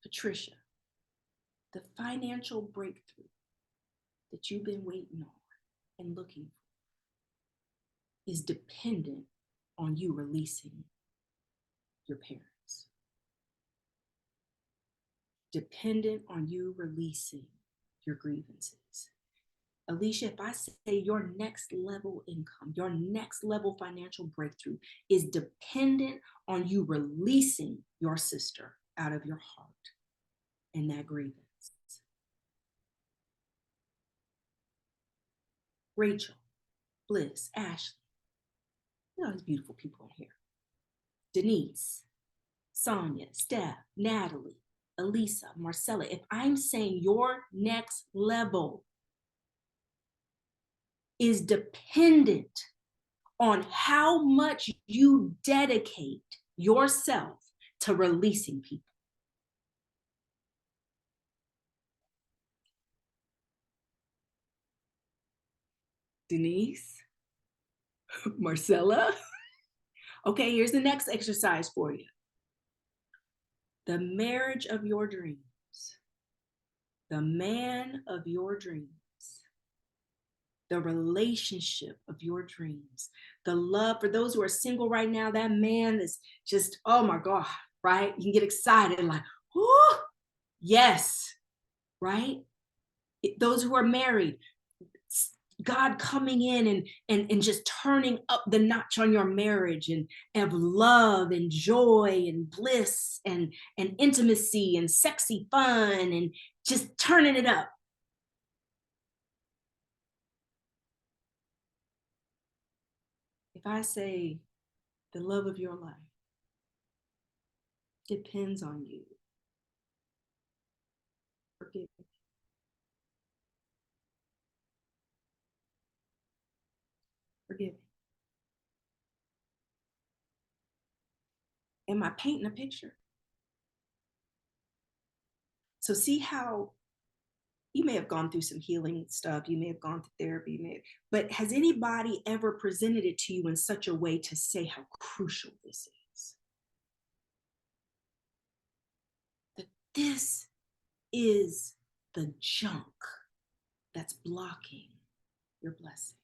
Patricia, the financial breakthrough that you've been waiting on and looking for is dependent on you releasing your parents. Dependent on you releasing your grievances. Alicia, if I say your next level income, your next level financial breakthrough is dependent on you releasing your sister out of your heart and that grievance. Rachel, Bliss, Ashley, all these beautiful people in here. Denise, Sonia, Steph, Natalie, Elisa, Marcella, if I'm saying your next level is dependent on how much you dedicate yourself to releasing people. Denise, Marcella. Okay, here's the next exercise for you. The marriage of your dreams, the man of your dreams, the relationship of your dreams, the love for those who are single right now. That man is just, oh my God, right? You can get excited, like, oh, yes, right? Those who are married, God coming in and just turning up the notch on your marriage and of love and joy and bliss and intimacy and sexy fun and just turning it up. If I say the love of your life depends on you, forgive me. Forgive me. Am I painting a picture? So see how you may have gone through some healing stuff, you may have gone through therapy, but has anybody ever presented it to you in such a way to say how crucial this is? That this is the junk that's blocking your blessings.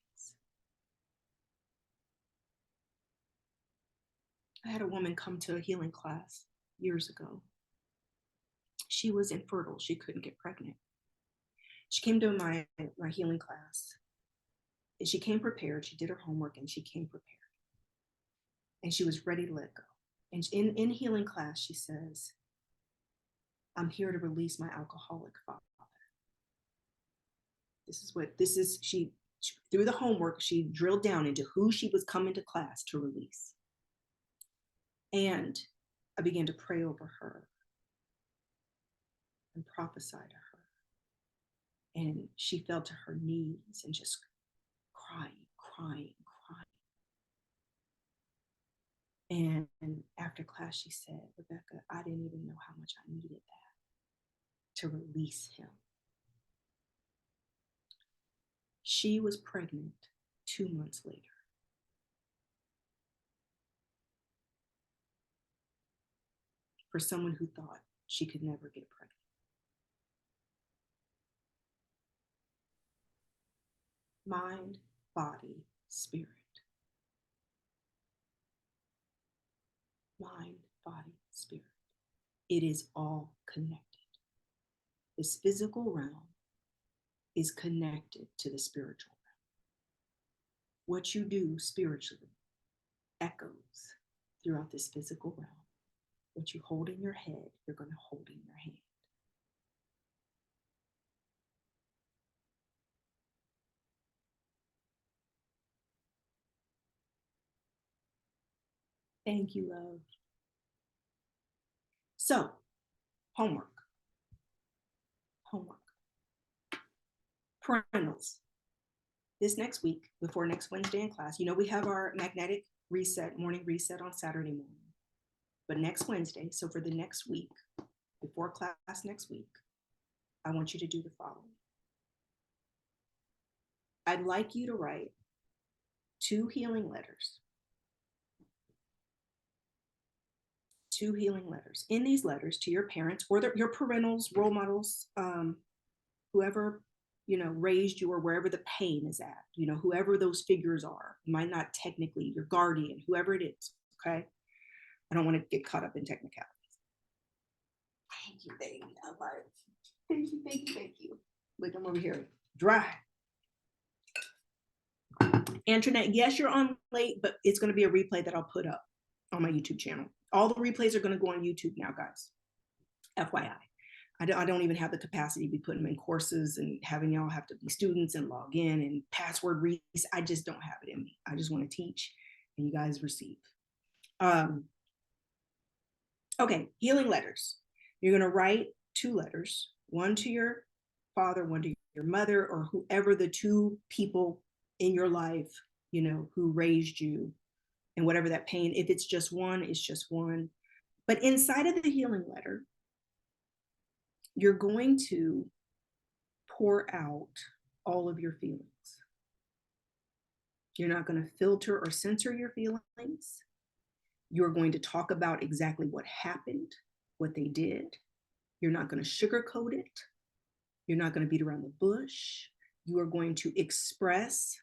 I had a woman come to a healing class years ago. She was infertile, she couldn't get pregnant. She came to my healing class. And she came prepared. She did her homework and she came prepared. And she was ready to let go. And in healing class, she says, I'm here to release my alcoholic father. She through the homework, she drilled down into who she was coming to class to release. And I began to pray over her and prophesy to her. And she fell to her knees and just crying. And after class, she said, Rebecca, I didn't even know how much I needed that to release him. She was pregnant 2 months later. For someone who thought she could never get pregnant. Mind, body, spirit. Mind, body, spirit. It is all connected. This physical realm is connected to the spiritual realm. What you do spiritually echoes throughout this physical realm. What you hold in your head, you're going to hold in your hand. Thank you, love. So, homework. Parentals. This next week, before next Wednesday in class, we have our magnetic reset, morning reset on Saturday morning. But next Wednesday, so for the next week, before class next week, I want you to do the following. I'd like you to write 2 healing letters. 2 healing letters. In these letters to your parents or your parentals, role models, whoever raised you or wherever the pain is at, whoever those figures are. Might not technically your guardian, whoever it is. Okay, I don't want to get caught up in technicalities. Thank you, baby. I'm like, thank you. Look, I'm over here dry. Antoinette, yes, you're on late, but it's going to be a replay that I'll put up on my YouTube channel. All the replays are going to go on YouTube now, guys. FYI. I don't even have the capacity to be putting them in courses and having y'all have to be students and log in and password read. I just don't have it in me. I just want to teach and you guys receive. Okay, healing letters. You're going to write 2 letters, one to your father, one to your mother, or whoever the 2 people in your life, who raised you, and whatever that pain, if it's just one, it's just one. But inside of the healing letter, you're going to pour out all of your feelings. You're not going to filter or censor your feelings. You're going to talk about exactly what happened, what they did. You're not going to sugarcoat it. You're not going to beat around the bush. You are going to express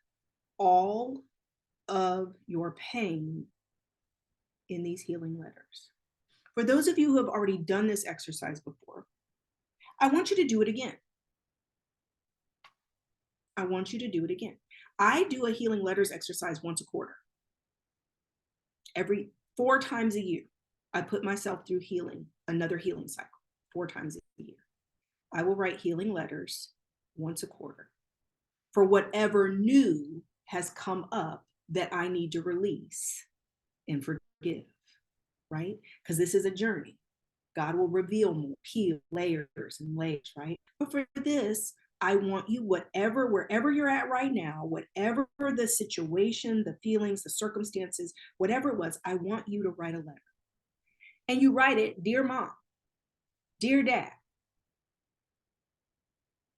all of your pain in these healing letters. For those of you who have already done this exercise before, I want you to do it again. I want you to do it again. I do a healing letters exercise once a quarter. Every 4 times a year, I put myself through another healing cycle, 4 times a year. I will write healing letters once a quarter for whatever new has come up that I need to release and forgive, right? Because this is a journey. God will reveal more, peel layers and layers, right? But for this, I want you, wherever you're at right now, whatever the situation, the feelings, the circumstances, whatever it was, I want you to write a letter. And you write it, dear mom, dear dad,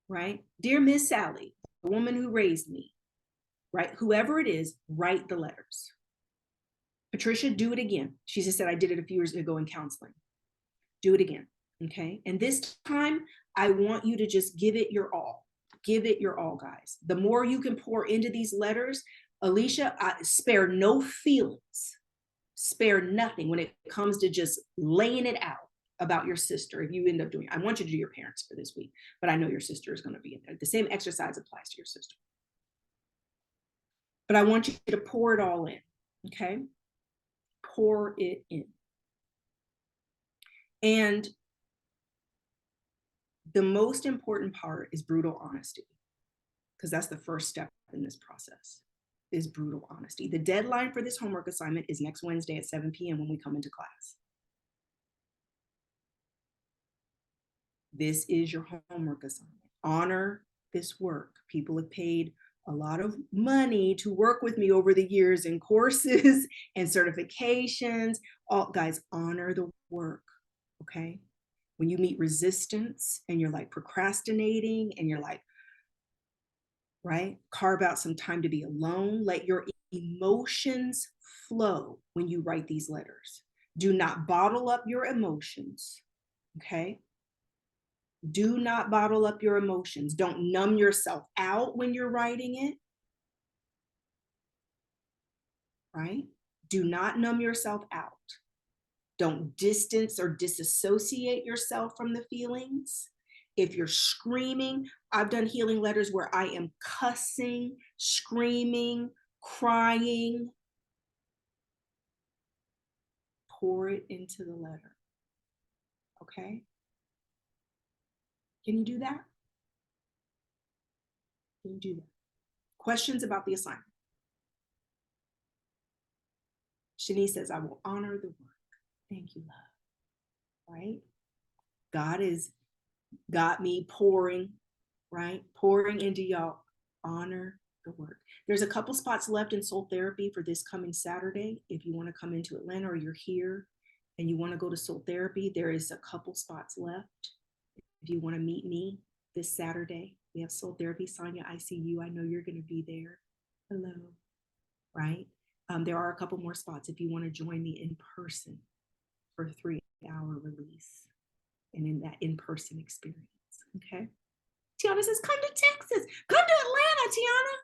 right? Dear Miss Sally, the woman who raised me, right? Whoever it is, write the letters. Patricia, do it again. She just said, I did it a few years ago in counseling. Do it again, okay? And this time, I want you to just give it your all. Give it your all, guys. The more you can pour into these letters, Alicia, spare no feelings, spare nothing when it comes to just laying it out about your sister. If you end up doing it, I want you to do your parents for this week, but I know your sister is going to be in there. The same exercise applies to your sister. But I want you to pour it all in, okay? Pour it in. And the most important part is brutal honesty, because that's the first step in this process, is brutal honesty. The deadline for this homework assignment is next Wednesday at 7 p.m. when we come into class. This is your homework assignment. Honor this work. People have paid a lot of money to work with me over the years in courses and certifications. Guys, honor the work, okay? When you meet resistance and you're like procrastinating and you're like, right? Carve out some time to be alone. Let your emotions flow when you write these letters. Do not bottle up your emotions, okay? Do not bottle up your emotions. Don't numb yourself out when you're writing it, right? Do not numb yourself out. Don't distance or disassociate yourself from the feelings. If you're screaming, I've done healing letters where I am cussing, screaming, crying. Pour it into the letter, okay? Can you do that? Can you do that? Questions about the assignment? Shanice says, I will honor the work. Thank you, love, right? God has got me pouring, right? Pouring into y'all. Honor the work. There's a couple spots left in soul therapy for this coming Saturday. If you want to come into Atlanta or you're here and you want to go to soul therapy, there is a couple spots left. If you want to meet me this Saturday, we have soul therapy. Sonia, I see you. I know you're going to be there. Hello, right? There are a couple more spots if you want to join me in person for a 3-hour release and in that in-person experience, okay? Tiana says, come to Texas. Come to Atlanta, Tiana.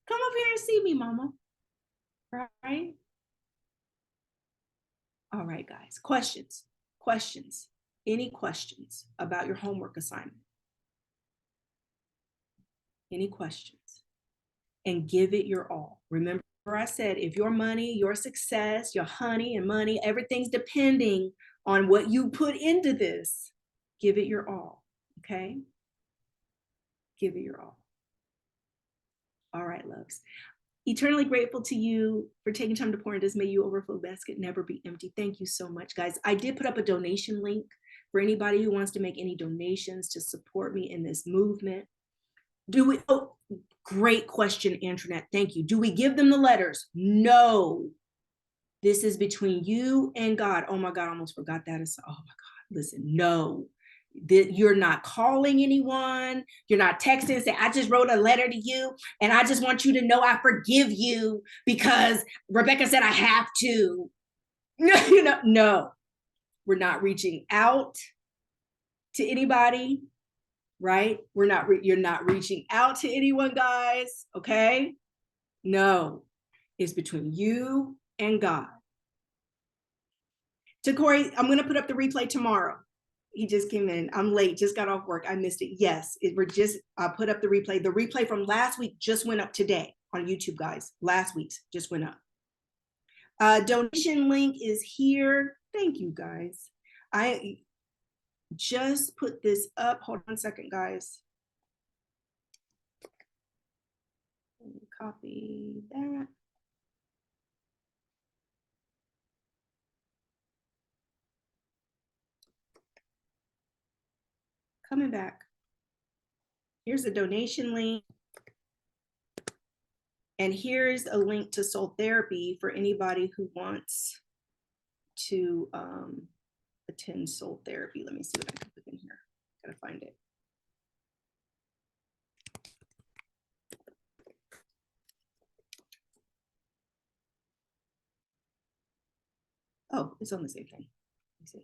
Come up here and see me, mama. Right? All right, guys. Questions? Any questions about your homework assignment? Any questions? And give it your all. Remember, I said, if your money, your success, your honey and money, everything's depending on what you put into this, give it your all, okay? Give it your all. All right, loves. Eternally grateful to you for taking time to pour into this. May your overflow basket never be empty. Thank you so much, guys. I did put up a donation link for anybody who wants to make any donations to support me in this movement. Oh, great question, Antoinette. Thank you. Do we give them the letters? No. This is between you and God. Oh my God, I almost forgot that. Oh my God. Listen, no. that you're not calling anyone, you're not texting and say, I just wrote a letter to you and I just want you to know I forgive you because Rebecca said I have to. No, we're not reaching out to anybody, right? You're not reaching out to anyone, guys, okay? No, it's between you and God. To Corey, I'm going to put up the replay tomorrow. He just came in. I'm late, just got off work. I missed it. Yes, I put up the replay. The replay from last week just went up today on YouTube, guys. Last week's just went up. Donation link is here. Thank you, guys. I just put this up. Hold on a second, guys. Copy that. Coming back. Here's a donation link. And here's a link to soul therapy for anybody who wants to attend soul therapy. Let me see what I can put in here. Gotta find it. Oh, it's on the same thing. Let me see.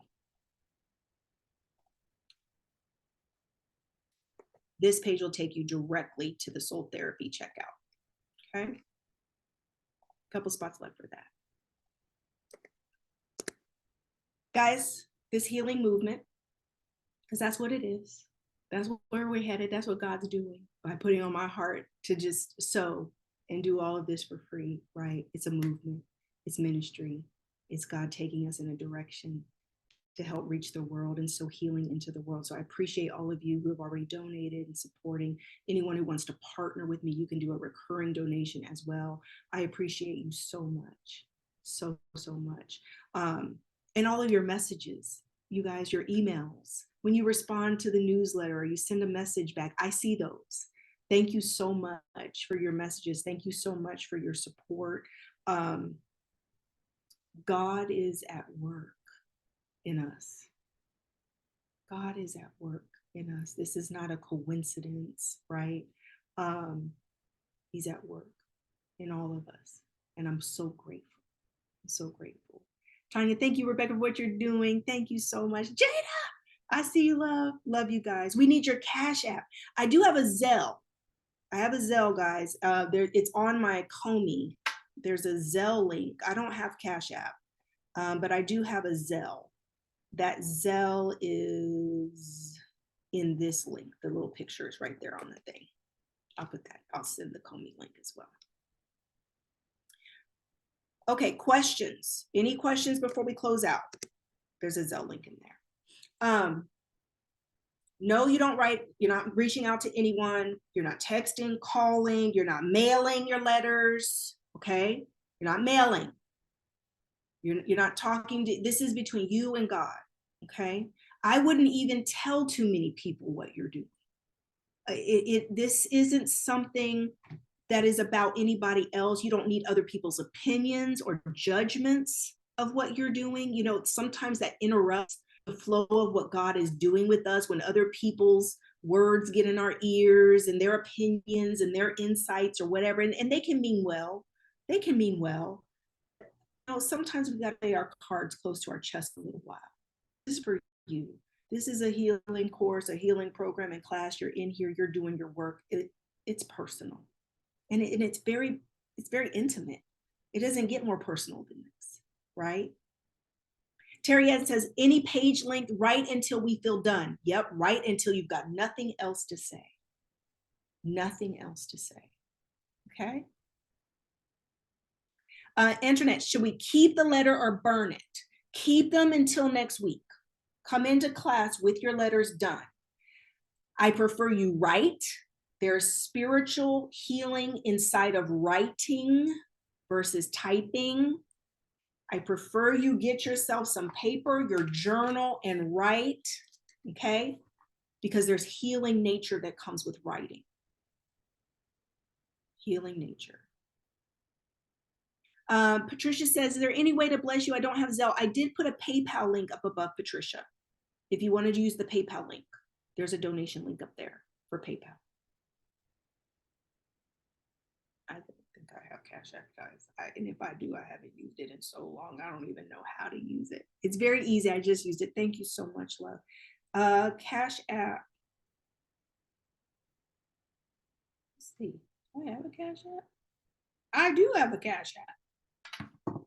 This page will take you directly to the soul therapy checkout. Okay. A couple spots left for that. Guys, this healing movement, because that's what it is. That's where we're headed. That's what God's doing by putting on my heart to just sow and do all of this for free, right? It's a movement. It's ministry. It's God taking us in a direction to help reach the world and sow healing into the world. So I appreciate all of you who have already donated and supporting. Anyone who wants to partner with me, you can do a recurring donation as well. I appreciate you so much, so much. And all of your messages, you guys, your emails, when you respond to the newsletter or you send a message back, I see those. Thank you so much for your messages. Thank you so much for your support. God is at work in us. God is at work in us. This is not a coincidence, right? He's at work in all of us. And I'm so grateful. I'm so grateful. Tanya, thank you, Rebecca, for what you're doing. Thank you so much. Jada, I see you, love. Love you guys. We need your Cash App. I do have a Zelle. I have a Zelle, guys. It's on my Comey. There's a Zelle link. I don't have Cash App, but I do have a Zelle. That Zelle is in this link. The little picture is right there on the thing. I'll put that. I'll send the Comey link as well. Okay, questions. Any questions before we close out? There's a Zelle link in there. No, you don't write. You're not reaching out to anyone. You're not texting, calling. You're not mailing your letters. Okay, you're not mailing. You're not talking to. This is between you and God. Okay, I wouldn't even tell too many people what you're doing. This isn't something that is about anybody else. You don't need other people's opinions or judgments of what you're doing. You know, sometimes that interrupts the flow of what God is doing with us when other people's words get in our ears and their opinions and their insights or whatever. And they can mean well. They can mean well. You know, sometimes we got to lay our cards close to our chest a little while. This is for you. This is a healing course, a healing program and class. You're in here, you're doing your work. It's personal. And it's very intimate. It doesn't get more personal than this, right? Terry Ann says, any page length, right until we feel done. Yep, right until you've got nothing else to say. Nothing else to say. Okay? Internet, should we keep the letter or burn it? Keep them until next week. Come into class with your letters done. I prefer you write. There's spiritual healing inside of writing versus typing. I prefer you get yourself some paper, your journal, and write, okay? Because there's healing nature that comes with writing. Healing nature. Patricia says, is there any way to bless you? I don't have Zelle. I did put a PayPal link up above, Patricia. If you wanted to use the PayPal link, there's a donation link up there for PayPal. I don't think I have Cash App, guys. And if I do, I haven't used it in so long. I don't even know how to use it. It's very easy. I just used it. Thank you so much, love. Cash App. Let's see. Do I have a Cash App? I do have a Cash App.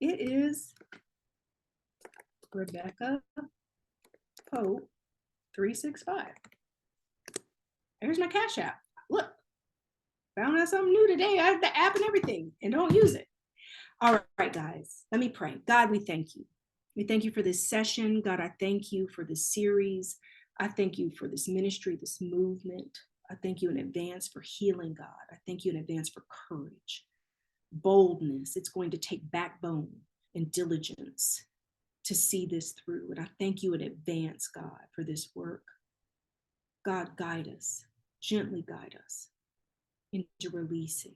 It is Rebecca Pope 365. There's my Cash App. Look, found out something new today. I have the app and everything and don't use it. All right, guys, let me pray. God, we thank you. We thank you for this session. God, I thank you for this series. I thank you for this ministry, this movement. I thank you in advance for healing, God. I thank you in advance for courage, boldness. It's going to take backbone and diligence to see this through. And I thank you in advance, God, for this work. God, guide us, gently guide us into releasing,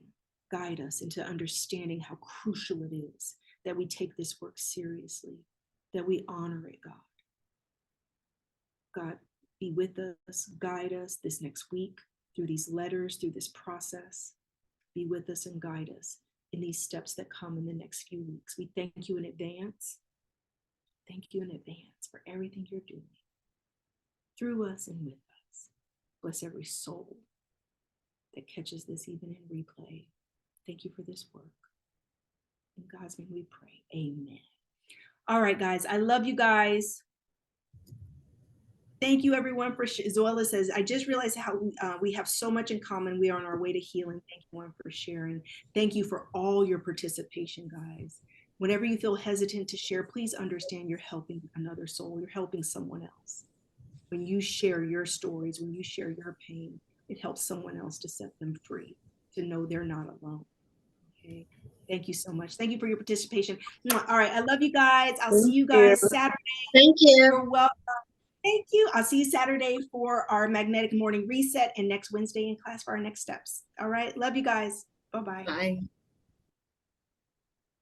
guide us into understanding how crucial it is that we take this work seriously, that we honor it, God. God, be with us, guide us this next week through these letters, through this process. Be with us and guide us in these steps that come in the next few weeks. We thank you in advance. Thank you in advance for everything you're doing through us and with us. Bless every soul that catches this even in replay. Thank you for this work. In God's name we pray. Amen. All right, guys. I love you guys. Thank you, everyone. For Zoella says, I just realized how we have so much in common. We are on our way to healing. Thank you, everyone, for sharing. Thank you for all your participation, guys. Whenever you feel hesitant to share, please understand you're helping another soul. You're helping someone else. When you share your stories, when you share your pain, it helps someone else to set them free, to know they're not alone. Okay. Thank you so much. Thank you for your participation. All right. I love you guys. I'll see you guys Saturday. Thank you. You're welcome. Thank you. I'll see you Saturday for our magnetic morning reset and next Wednesday in class for our next steps. All right. Love you guys. Bye-bye. Bye.